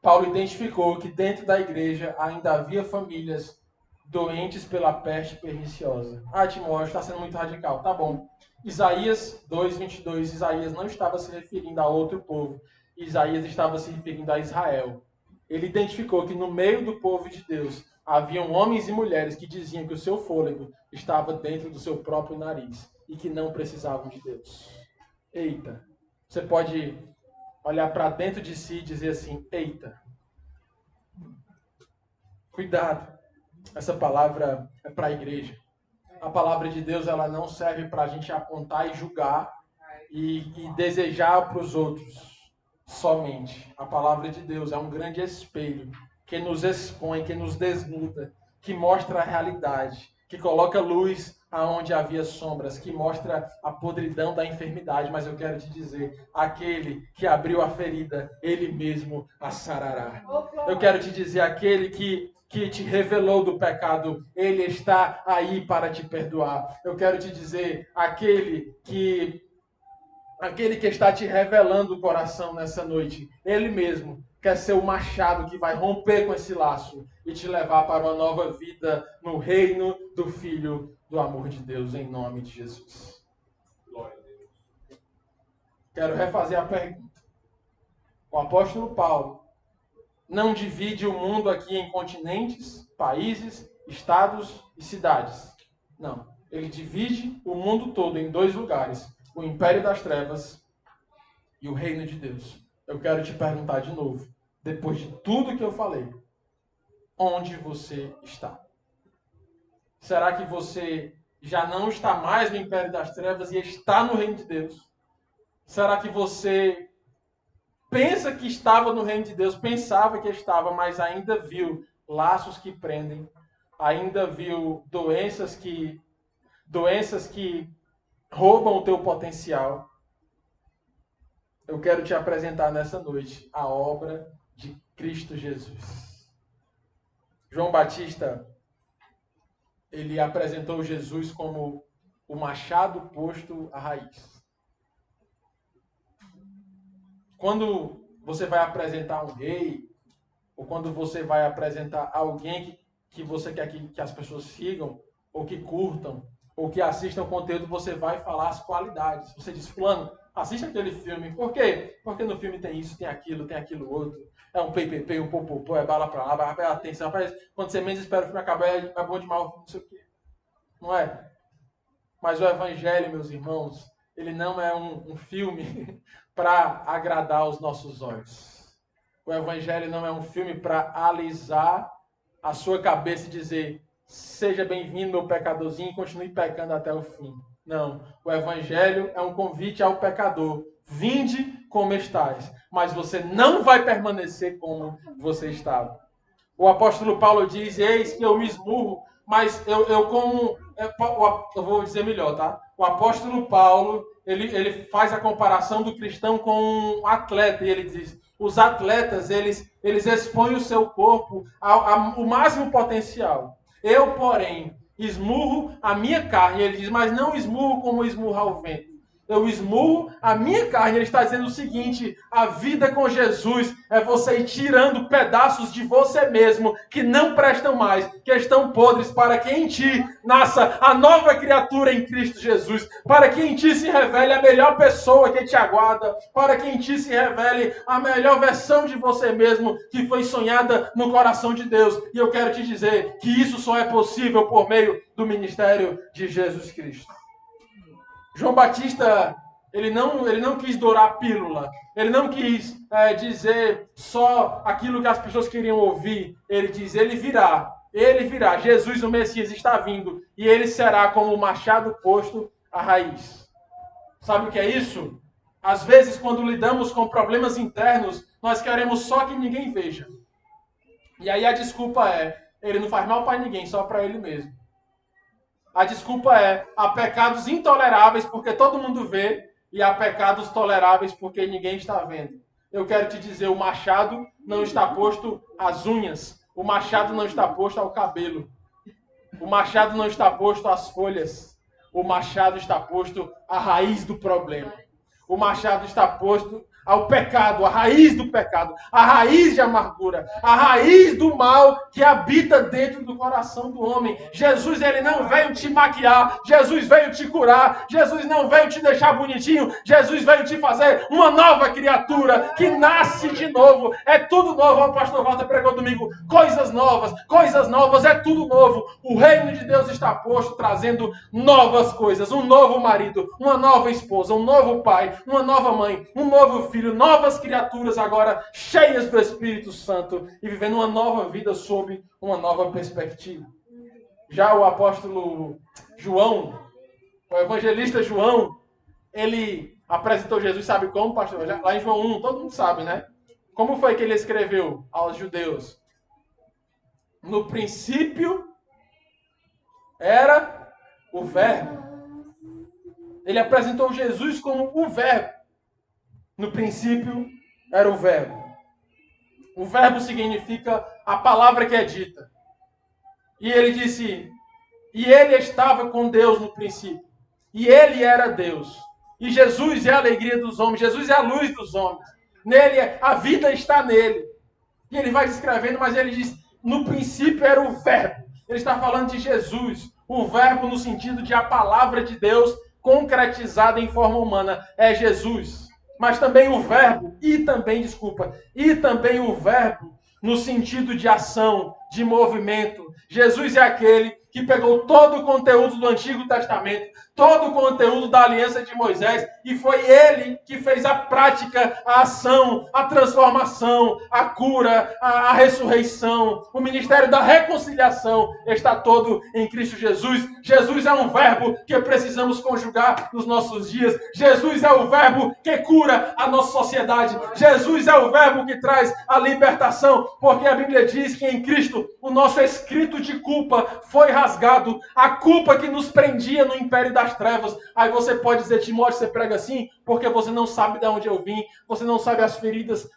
Paulo identificou que dentro da igreja ainda havia famílias doentes pela peste perniciosa. Timóteo, está sendo muito radical. Tá bom. Isaías 2:22, Isaías não estava se referindo a outro povo. Isaías estava se referindo a Israel. Ele identificou que no meio do povo de Deus haviam homens e mulheres que diziam que o seu fôlego estava dentro do seu próprio nariz e que não precisavam de Deus. Eita, você pode olhar para dentro de si e dizer assim, eita, cuidado, essa palavra é para a igreja. A palavra de Deus ela não serve para a gente apontar e julgar e desejar para os outros somente. A palavra de Deus é um grande espelho que nos expõe, que nos desnuda, que mostra a realidade, que coloca luz aonde havia sombras, que mostra a podridão da enfermidade. Mas eu quero te dizer, aquele que abriu a ferida, ele mesmo a sarará. Eu quero te dizer, aquele que te revelou do pecado, ele está aí para te perdoar. Eu quero te dizer, aquele que está te revelando o coração nessa noite, ele mesmo quer ser o machado que vai romper com esse laço e te levar para uma nova vida no reino do Filho do amor de Deus, em nome de Jesus. Glória a Deus. Quero refazer a pergunta. O apóstolo Paulo não divide o mundo aqui em continentes, países, estados e cidades. Não. Ele divide o mundo todo em dois lugares: o império das trevas e o reino de Deus. Eu quero te perguntar de novo, depois de tudo que eu falei, onde você está? Será que você já não está mais no império das trevas e está no reino de Deus? Será que você pensa que estava no reino de Deus, pensava que estava, mas ainda viu laços que prendem, ainda viu doenças que roubam o teu potencial? Eu quero te apresentar nessa noite a obra de Cristo Jesus. João Batista, ele apresentou Jesus como o machado posto à raiz. Quando você vai apresentar um rei, ou quando você vai apresentar alguém que você quer que as pessoas sigam, ou que curtam, ou que assistam o conteúdo, você vai falar as qualidades. Você diz, fulano, assista aquele filme. Por quê? Porque no filme tem isso, tem aquilo outro. É um PPP, um popopô, é bala pra lá, vai atenção. Quando você menos espera o filme acabar, é bom demais, não sei o quê. Não é? Mas o Evangelho, meus irmãos, ele não é um filme para agradar os nossos olhos. O Evangelho não é um filme para alisar a sua cabeça e dizer, seja bem-vindo, meu pecadorzinho, e continue pecando até o fim. Não. O Evangelho é um convite ao pecador. Vinde como estais, mas você não vai permanecer como você estava. O apóstolo Paulo diz, eis que eu me esmurro, mas eu vou dizer melhor, tá? O apóstolo Paulo, ele faz a comparação do cristão com um atleta, e ele diz, os atletas, eles expõem o seu corpo ao máximo potencial. Eu, porém, esmurro a minha carne, ele diz, mas não esmurro como esmurrar o vento. Eu esmurro a minha carne. Ele está dizendo o seguinte, a vida com Jesus é você ir tirando pedaços de você mesmo que não prestam mais, que estão podres, para que em ti nasça a nova criatura em Cristo Jesus, para que em ti se revele a melhor pessoa que te aguarda, para que em ti se revele a melhor versão de você mesmo que foi sonhada no coração de Deus. E eu quero te dizer que isso só é possível por meio do ministério de Jesus Cristo. João Batista, ele não quis dourar a pílula. Ele não quis dizer só aquilo que as pessoas queriam ouvir. Ele diz, ele virá. Jesus, o Messias, está vindo. E ele será como o machado posto à raiz. Sabe o que é isso? Às vezes, quando lidamos com problemas internos, nós queremos só que ninguém veja. E aí a desculpa é, ele não faz mal para ninguém, só para ele mesmo. A desculpa é, há pecados intoleráveis porque todo mundo vê, e há pecados toleráveis porque ninguém está vendo. Eu quero te dizer, o machado não está posto às unhas, o machado não está posto ao cabelo, o machado não está posto às folhas, o machado está posto à raiz do problema. O machado está posto ao pecado, a raiz do pecado, a raiz de amargura, a raiz do mal que habita dentro do coração do homem. Jesus, ele não veio te maquiar, Jesus veio te curar, Jesus não veio te deixar bonitinho, Jesus veio te fazer uma nova criatura que nasce de novo. É tudo novo, o pastor Walter pregou domingo, coisas novas, é tudo novo. O reino de Deus está posto, trazendo novas coisas, um novo marido, uma nova esposa, um novo pai, uma nova mãe, um novo filho, novas criaturas agora cheias do Espírito Santo e vivendo uma nova vida sob uma nova perspectiva. Já o apóstolo João, o evangelista João, ele apresentou Jesus, sabe como, pastor? Lá em João 1, todo mundo sabe, né? Como foi que ele escreveu aos judeus? No princípio era o Verbo. Ele apresentou Jesus como o Verbo. No princípio era o Verbo. O Verbo significa a palavra que é dita. E ele disse, e ele estava com Deus no princípio. E ele era Deus. E Jesus é a alegria dos homens. Jesus é a luz dos homens. Nele, a vida está nele. E ele vai descrevendo, mas ele diz, no princípio era o Verbo. Ele está falando de Jesus. O Verbo no sentido de a palavra de Deus concretizada em forma humana. É Jesus. Mas também o verbo, e também o verbo no sentido de ação, de movimento. Jesus é aquele que pegou todo o conteúdo do Antigo Testamento, todo o conteúdo da aliança de Moisés, e foi ele que fez a prática, a ação, a transformação, a cura, a ressurreição, o ministério da reconciliação está todo em Cristo Jesus. Jesus é um verbo que precisamos conjugar nos nossos dias. Jesus é o verbo que cura a nossa sociedade. Jesus é o verbo que traz a libertação, porque a Bíblia diz que em Cristo o nosso escrito de culpa foi rasgado, a culpa que nos prendia no império das trevas. Aí você pode dizer, Timóteo, você prega assim porque você não sabe de onde eu vim, você não sabe as feridas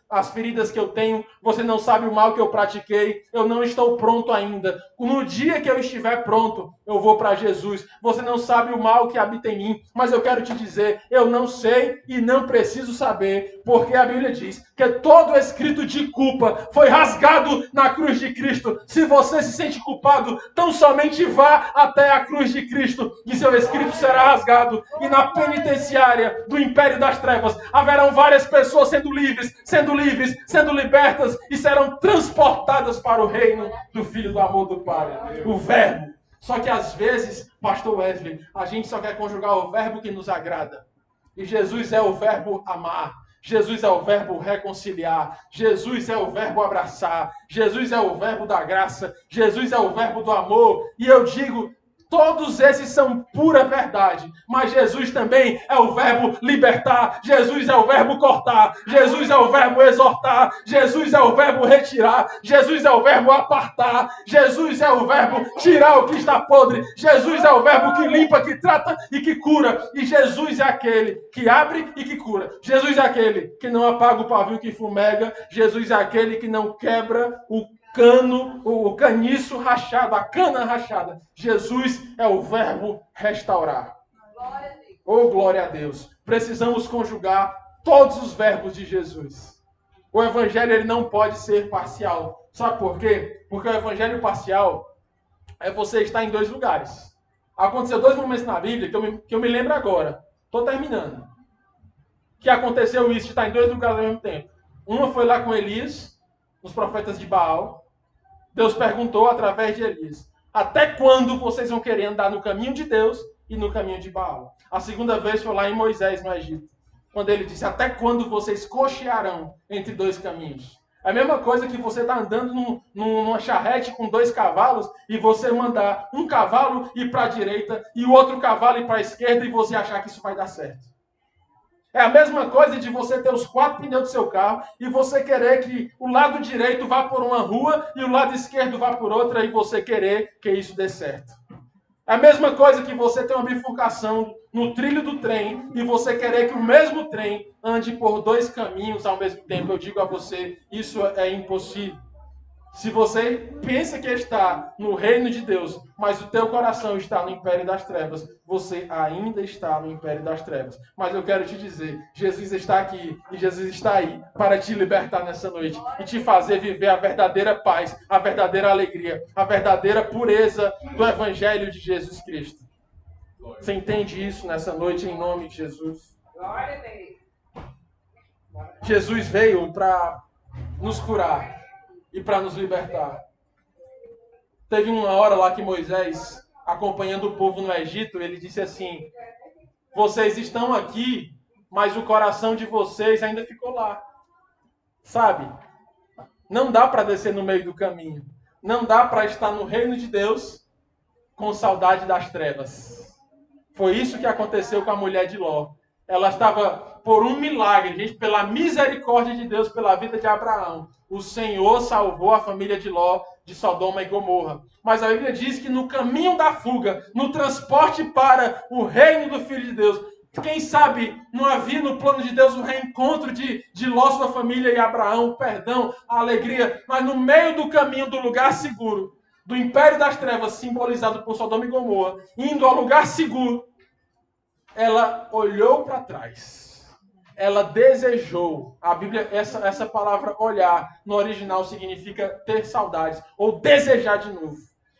que eu tenho, você não sabe o mal que eu pratiquei, eu não estou pronto ainda. No dia que eu estiver pronto, eu vou para Jesus. Você não sabe o mal que habita em mim, mas eu quero te dizer, eu não sei e não preciso saber, porque a Bíblia diz que todo escrito de culpa foi rasgado na cruz de Cristo. Se você se sente culpado, tão somente vá até a cruz de Cristo e seu escrito será rasgado. E na penitenciária do império das trevas haverão várias pessoas sendo libertas e serão transportadas para o reino do Filho do amor do Pai, o Verbo. Só que às vezes, pastor Wesley, a gente só quer conjugar o verbo que nos agrada. E Jesus é o verbo amar. Jesus é o verbo reconciliar. Jesus é o verbo abraçar. Jesus é o verbo da graça. Jesus é o verbo do amor. E eu digo, todos esses são pura verdade. Mas Jesus também é o verbo libertar. Jesus é o verbo cortar. Jesus é o verbo exortar. Jesus é o verbo retirar. Jesus é o verbo apartar. Jesus é o verbo tirar o que está podre. Jesus é o verbo que limpa, que trata e que cura. E Jesus é aquele que abre e que cura. Jesus é aquele que não apaga o pavio que fumega. Jesus é aquele que não quebra o caniço rachado, a cana rachada. Jesus é o verbo restaurar. Oh, glória a Deus. Precisamos conjugar todos os verbos de Jesus. O evangelho ele não pode ser parcial. Sabe por quê? Porque o evangelho parcial é você estar em dois lugares. Aconteceu dois momentos na Bíblia que eu me lembro agora. Estou terminando. Que aconteceu isso de estar em dois lugares ao mesmo tempo. Uma foi lá com Elias, os profetas de Baal. Deus perguntou através de Elias, até quando vocês vão querer andar no caminho de Deus e no caminho de Baal? A segunda vez foi lá em Moisés, no Egito, quando ele disse, até quando vocês cochearão entre dois caminhos? É a mesma coisa que você está andando numa charrete com dois cavalos e você mandar um cavalo ir para a direita e o outro cavalo ir para a esquerda e você achar que isso vai dar certo. É a mesma coisa de você ter os 4 pneus do seu carro e você querer que o lado direito vá por uma rua e o lado esquerdo vá por outra e você querer que isso dê certo. É a mesma coisa que você ter uma bifurcação no trilho do trem e você querer que o mesmo trem ande por 2 caminhos ao mesmo tempo. Eu digo a você, isso é impossível. Se você pensa que está no reino de Deus, mas o teu coração está no império das trevas, você ainda está no império das trevas. Mas eu quero te dizer, Jesus está aqui e Jesus está aí para te libertar nessa noite e te fazer viver a verdadeira paz, a verdadeira alegria, a verdadeira pureza do evangelho de Jesus Cristo. Você entende isso nessa noite em nome de Jesus? Jesus veio para nos curar e para nos libertar. Teve uma hora lá que Moisés, acompanhando o povo no Egito, ele disse assim: vocês estão aqui, mas o coração de vocês ainda ficou lá. Sabe? Não dá para descer no meio do caminho. Não dá para estar no reino de Deus com saudade das trevas. Foi isso que aconteceu com a mulher de Ló. Ela estava, por um milagre, gente, pela misericórdia de Deus, pela vida de Abraão, o Senhor salvou a família de Ló de Sodoma e Gomorra. Mas a Bíblia diz que no caminho da fuga, no transporte para o reino do Filho de Deus, quem sabe não havia no plano de Deus o reencontro de Ló, sua família e Abraão, o perdão, a alegria, mas no meio do caminho do lugar seguro, do império das trevas, simbolizado por Sodoma e Gomorra, indo ao lugar seguro, ela olhou para trás. Ela desejou. A Bíblia, essa palavra olhar, no original significa ter saudades, ou desejar de novo.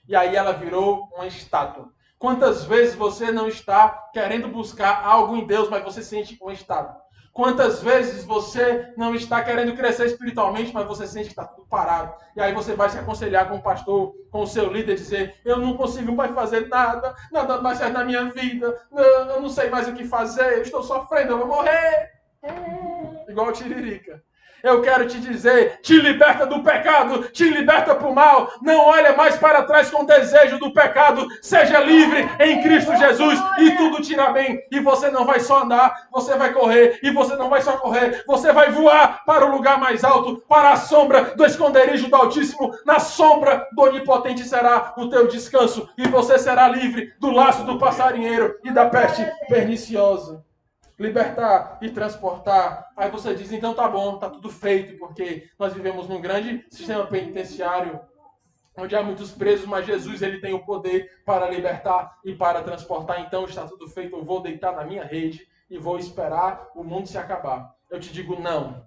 E aí ela virou uma estátua. Quantas vezes você não está querendo buscar algo em Deus, mas você sente uma estátua? Quantas vezes você não está querendo crescer espiritualmente, mas você sente que está tudo parado? E aí você vai se aconselhar com o pastor, com o seu líder, dizer: eu não consigo mais fazer nada, nada mais certo na minha vida, eu não sei mais o que fazer, eu estou sofrendo, eu vou morrer. Igual Tiririca. Eu quero te dizer, te liberta do pecado, te liberta para o mal. Não olha mais para trás com desejo do pecado. Seja livre em Cristo Jesus e tudo te irá bem. E você não vai só andar, você vai correr. E você não vai só correr, você vai voar para o lugar mais alto, para a sombra do esconderijo do Altíssimo. Na sombra do Onipotente será o teu descanso. E você será livre do laço do passarinheiro e da peste perniciosa. Libertar e transportar. Aí você diz, então tá bom, tá tudo feito, porque nós vivemos num grande sistema penitenciário, onde há muitos presos, mas Jesus ele tem o poder para libertar e para transportar. Então está tudo feito, eu vou deitar na minha rede e vou esperar o mundo se acabar. Eu te digo não,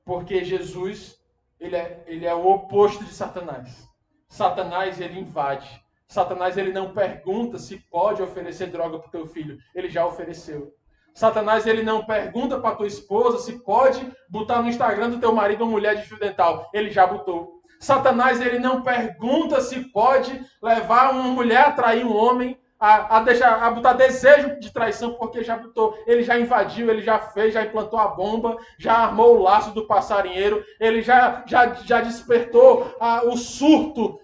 porque Jesus ele é o oposto de Satanás. Satanás ele invade. Satanás ele não pergunta se pode oferecer droga para o teu filho, ele já ofereceu. Satanás, ele não pergunta para tua esposa se pode botar no Instagram do teu marido uma mulher de fio dental. Ele já botou. Satanás, ele não pergunta se pode levar uma mulher a trair um homem, a botar desejo de traição, porque já botou. Ele já invadiu, ele já fez, já implantou a bomba, já armou o laço do passarinheiro, ele já despertou o surto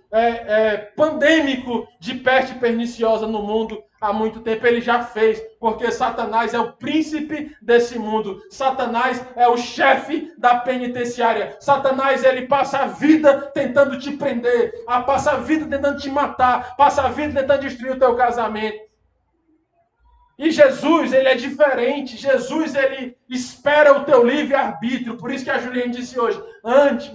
pandêmico de peste perniciosa no mundo. Há muito tempo ele já fez, porque Satanás é o príncipe desse mundo. Satanás é o chefe da penitenciária. Satanás, ele passa a vida tentando te prender, passa a vida tentando te matar, passa a vida tentando destruir o teu casamento. E Jesus, ele é diferente. Jesus, ele espera o teu livre-arbítrio. Por isso que a Juliane disse hoje,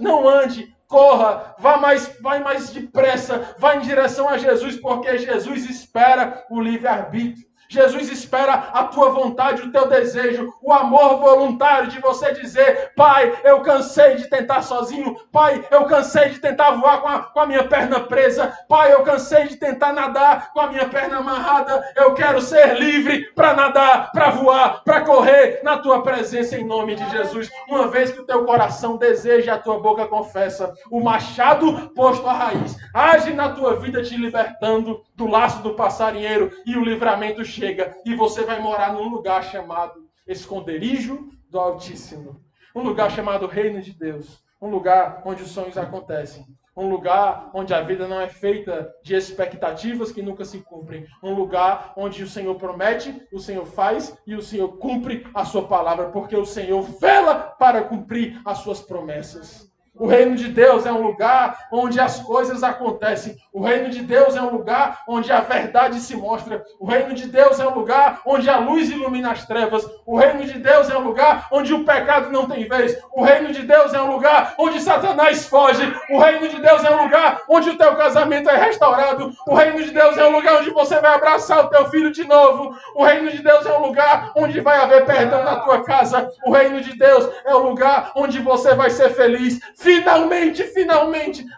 não ande, corra, vai mais depressa, vá em direção a Jesus, porque Jesus espera o livre-arbítrio. Jesus espera a tua vontade, o teu desejo, o amor voluntário de você dizer: Pai, eu cansei de tentar sozinho. Pai, eu cansei de tentar voar com a minha perna presa. Pai, eu cansei de tentar nadar com a minha perna amarrada. Eu quero ser livre para nadar, para voar, para correr na tua presença em nome de Jesus. Uma vez que o teu coração deseja, a tua boca confessa. O machado posto à raiz age na tua vida te libertando do laço do passarinheiro e o livramento chega e você vai morar num lugar chamado esconderijo do Altíssimo. Um lugar chamado Reino de Deus. Um lugar onde os sonhos acontecem. Um lugar onde a vida não é feita de expectativas que nunca se cumprem. Um lugar onde o Senhor promete, o Senhor faz e o Senhor cumpre a sua palavra, porque o Senhor vela para cumprir as suas promessas. O reino de Deus é um lugar onde as coisas acontecem. O reino de Deus é um lugar onde a verdade se mostra. O reino de Deus é um lugar onde a luz ilumina as trevas. O reino de Deus é um lugar onde o pecado não tem vez. O reino de Deus é um lugar onde Satanás foge. O reino de Deus é um lugar onde o teu casamento é restaurado. O reino de Deus é um lugar onde você vai abraçar o teu filho de novo. O reino de Deus é um lugar onde vai haver perdão na tua casa. O reino de Deus é um lugar onde você vai ser feliz. Finalmente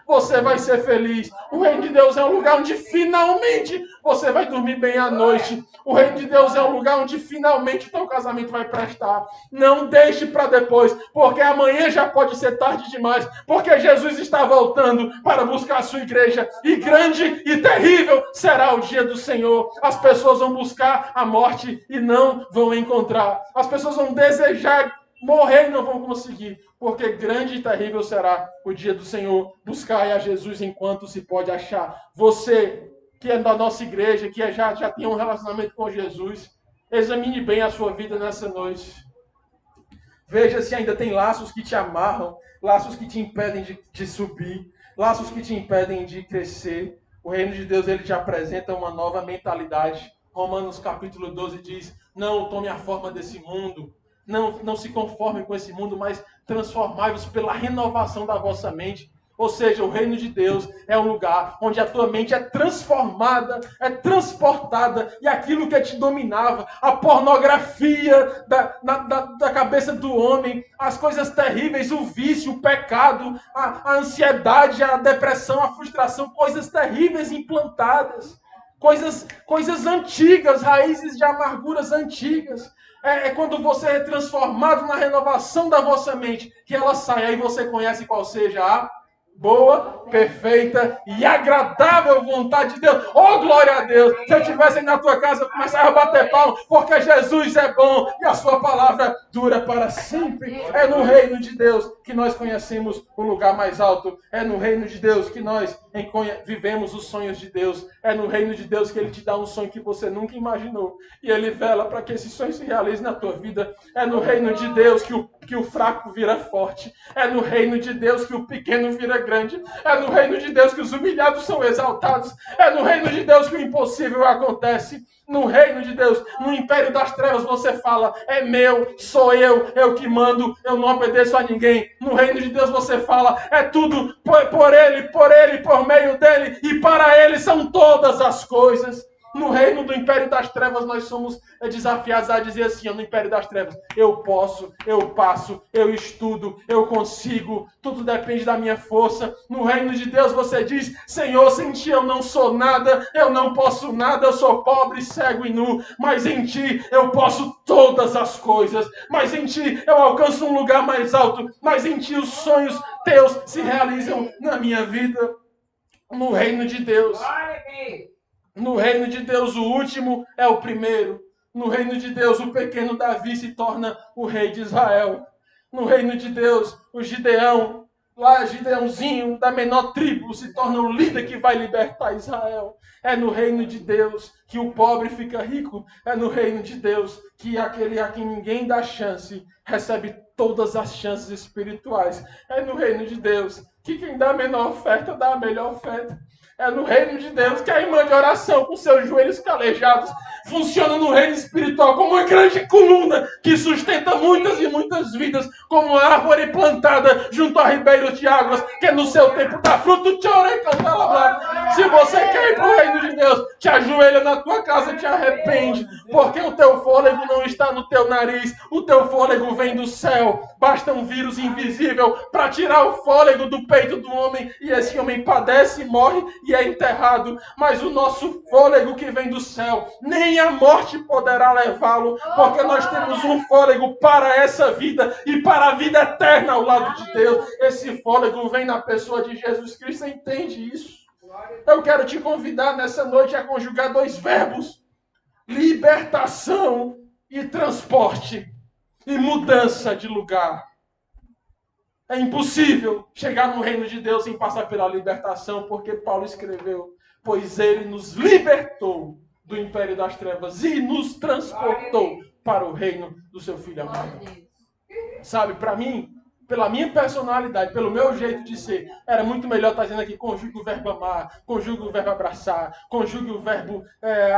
você vai ser feliz. O reino de Deus é um lugar onde finalmente você vai dormir bem à noite. O reino de Deus é um lugar onde finalmente o teu casamento vai prestar. Não deixe para depois, porque amanhã já pode ser tarde demais, porque Jesus está voltando para buscar a sua igreja. E grande e terrível será o dia do Senhor. As pessoas vão buscar a morte e não vão encontrar. As pessoas vão desejar morrer e não vão conseguir, porque grande e terrível será o dia do Senhor. Buscai a Jesus enquanto se pode achar. Você que é da nossa igreja, que já tem um relacionamento com Jesus, examine bem a sua vida nessa noite. Veja se ainda tem laços que te amarram, laços que te impedem de subir, laços que te impedem de crescer. O reino de Deus, ele te apresenta uma nova mentalidade. Romanos capítulo 12 diz: não tome a forma desse mundo, não se conforme com esse mundo, mas transformai-vos pela renovação da vossa mente. Ou seja, o reino de Deus é um lugar onde a tua mente é transformada, é transportada, e aquilo que te dominava, a pornografia da cabeça do homem, as coisas terríveis, o vício, o pecado, a ansiedade, a depressão, a frustração, coisas terríveis implantadas, coisas antigas, raízes de amarguras antigas. É quando você é transformado na renovação da vossa mente, que ela sai, aí você conhece qual seja a boa, perfeita e agradável vontade de Deus. Oh, glória a Deus! Se eu estivesse aí na tua casa, eu começava a bater palmas, porque Jesus é bom e a sua palavra dura para sempre. É no reino de Deus que nós conhecemos o lugar mais alto. É no reino de Deus que nós vivemos os sonhos de Deus. É no reino de Deus que Ele te dá um sonho que você nunca imaginou. E Ele vela para que esse sonho se realize na tua vida. É no reino de Deus que o fraco vira forte. É no reino de Deus que o pequeno vira grande. É no reino de Deus que os humilhados são exaltados. É no reino de Deus que o impossível acontece. No reino de Deus, no império das trevas, você fala: é meu, sou eu que mando, eu não obedeço a ninguém. No reino de Deus você fala: é tudo por Ele, por meio dEle e para Ele são todas as coisas. No reino do império das trevas, nós somos desafiados a dizer assim, no império das trevas: eu posso, eu passo, eu estudo, eu consigo, tudo depende da minha força. No reino de Deus você diz: Senhor, sem ti eu não sou nada, eu não posso nada, eu sou pobre, cego e nu, mas em ti eu posso todas as coisas, mas em ti eu alcanço um lugar mais alto, mas em ti os sonhos teus se realizam na minha vida. No reino de Deus. No reino de Deus, o último é o primeiro. No reino de Deus, o pequeno Davi se torna o rei de Israel. No reino de Deus, o Gideão, Gideãozinho da menor tribo, se torna o líder que vai libertar Israel. É no reino de Deus que o pobre fica rico. É no reino de Deus que aquele a quem ninguém dá chance recebe todas as chances espirituais. É no reino de Deus que quem dá a menor oferta dá a melhor oferta. É no reino de Deus que a irmã de oração com seus joelhos calejados funciona no reino espiritual como uma grande coluna que sustenta muitas e muitas vidas, como uma árvore plantada junto a ribeiros de águas, que no seu tempo dá fruto. Se você quer ir para o reino de Deus, te ajoelha na tua casa e te arrepende, porque o teu fôlego não está no teu nariz, o teu fôlego vem do céu. Basta um vírus invisível para tirar o fôlego do peito do homem, e esse homem padece, morre e é enterrado. Mas o nosso fôlego que vem do céu, nem a morte poderá levá-lo, porque nós temos um fôlego para essa vida e para a vida eterna ao lado de Deus. Esse fôlego vem na pessoa de Jesus Cristo. Você entende isso? Eu quero te convidar nessa noite a conjugar dois verbos: libertação e transporte, e mudança de lugar. É impossível chegar no reino de Deus sem passar pela libertação, porque Paulo escreveu: pois ele nos libertou do império das trevas e nos transportou para o reino do seu Filho amado. Sabe, para mim, pela minha personalidade, pelo meu jeito de ser, era muito melhor estar dizendo aqui: conjugue o verbo amar, conjugue o verbo abraçar, conjugue o verbo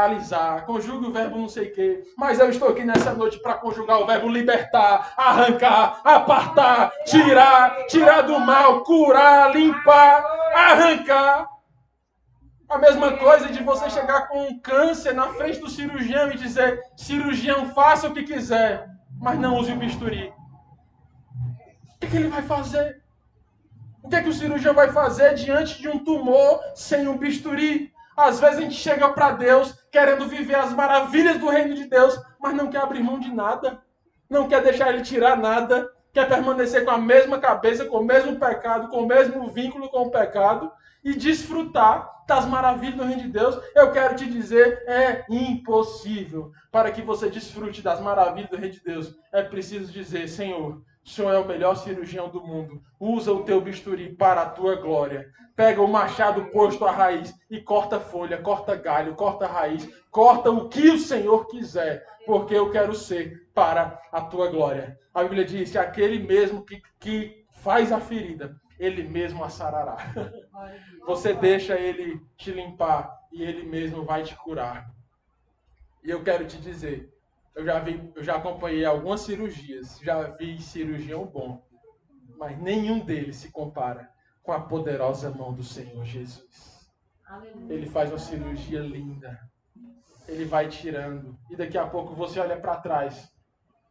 alisar, conjugue o verbo não sei o quê. Mas eu estou aqui nessa noite para conjugar o verbo libertar, arrancar, apartar, tirar do mal, curar, limpar, arrancar. A mesma coisa de você chegar com um câncer na frente do cirurgião e dizer: cirurgião, faça o que quiser, mas não use o bisturi. O que ele vai fazer? O que o cirurgião vai fazer diante de um tumor sem um bisturi? Às vezes a gente chega para Deus querendo viver as maravilhas do reino de Deus, mas não quer abrir mão de nada. Não quer deixar ele tirar nada. Quer permanecer com a mesma cabeça, com o mesmo pecado, com o mesmo vínculo com o pecado e desfrutar das maravilhas do reino de Deus. Eu quero te dizer, é impossível. Para que você desfrute das maravilhas do reino de Deus, é preciso dizer: Senhor, o Senhor é o melhor cirurgião do mundo. Usa o teu bisturi para a tua glória. Pega o machado posto à raiz e corta folha, corta galho, corta raiz, corta o que o Senhor quiser, porque eu quero ser para a tua glória. A Bíblia diz que aquele mesmo que faz a ferida, ele mesmo a sarará. Você deixa ele te limpar e ele mesmo vai te curar. E eu quero te dizer, eu já acompanhei algumas cirurgias, já vi cirurgião bom, mas nenhum deles se compara com a poderosa mão do Senhor Jesus. Ele faz uma cirurgia linda, ele vai tirando, e daqui a pouco você olha para trás,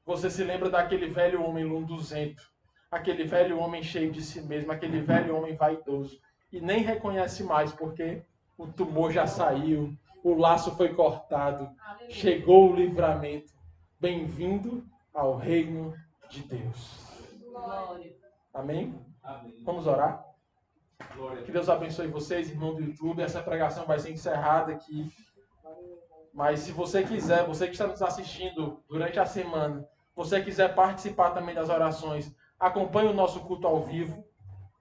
você se lembra daquele velho homem lunduzento, aquele velho homem cheio de si mesmo, aquele velho homem vaidoso, e nem reconhece mais, porque o tumor já saiu, o laço foi cortado, chegou o livramento. Bem-vindo ao reino de Deus. Amém? Vamos orar? Que Deus abençoe vocês, irmão do YouTube. Essa pregação vai ser encerrada aqui. Mas se você quiser, você que está nos assistindo durante a semana, você quiser participar também das orações, acompanhe o nosso culto ao vivo,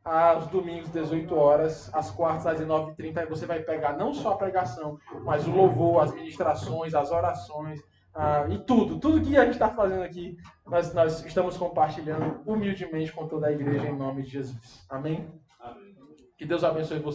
aos domingos, 18 horas, às quartas, às 19h30. Aí você vai pegar não só a pregação, mas o louvor, as ministrações, as orações, e tudo que a gente está fazendo aqui, nós estamos compartilhando humildemente com toda a igreja em nome de Jesus. Amém? Que Deus abençoe você.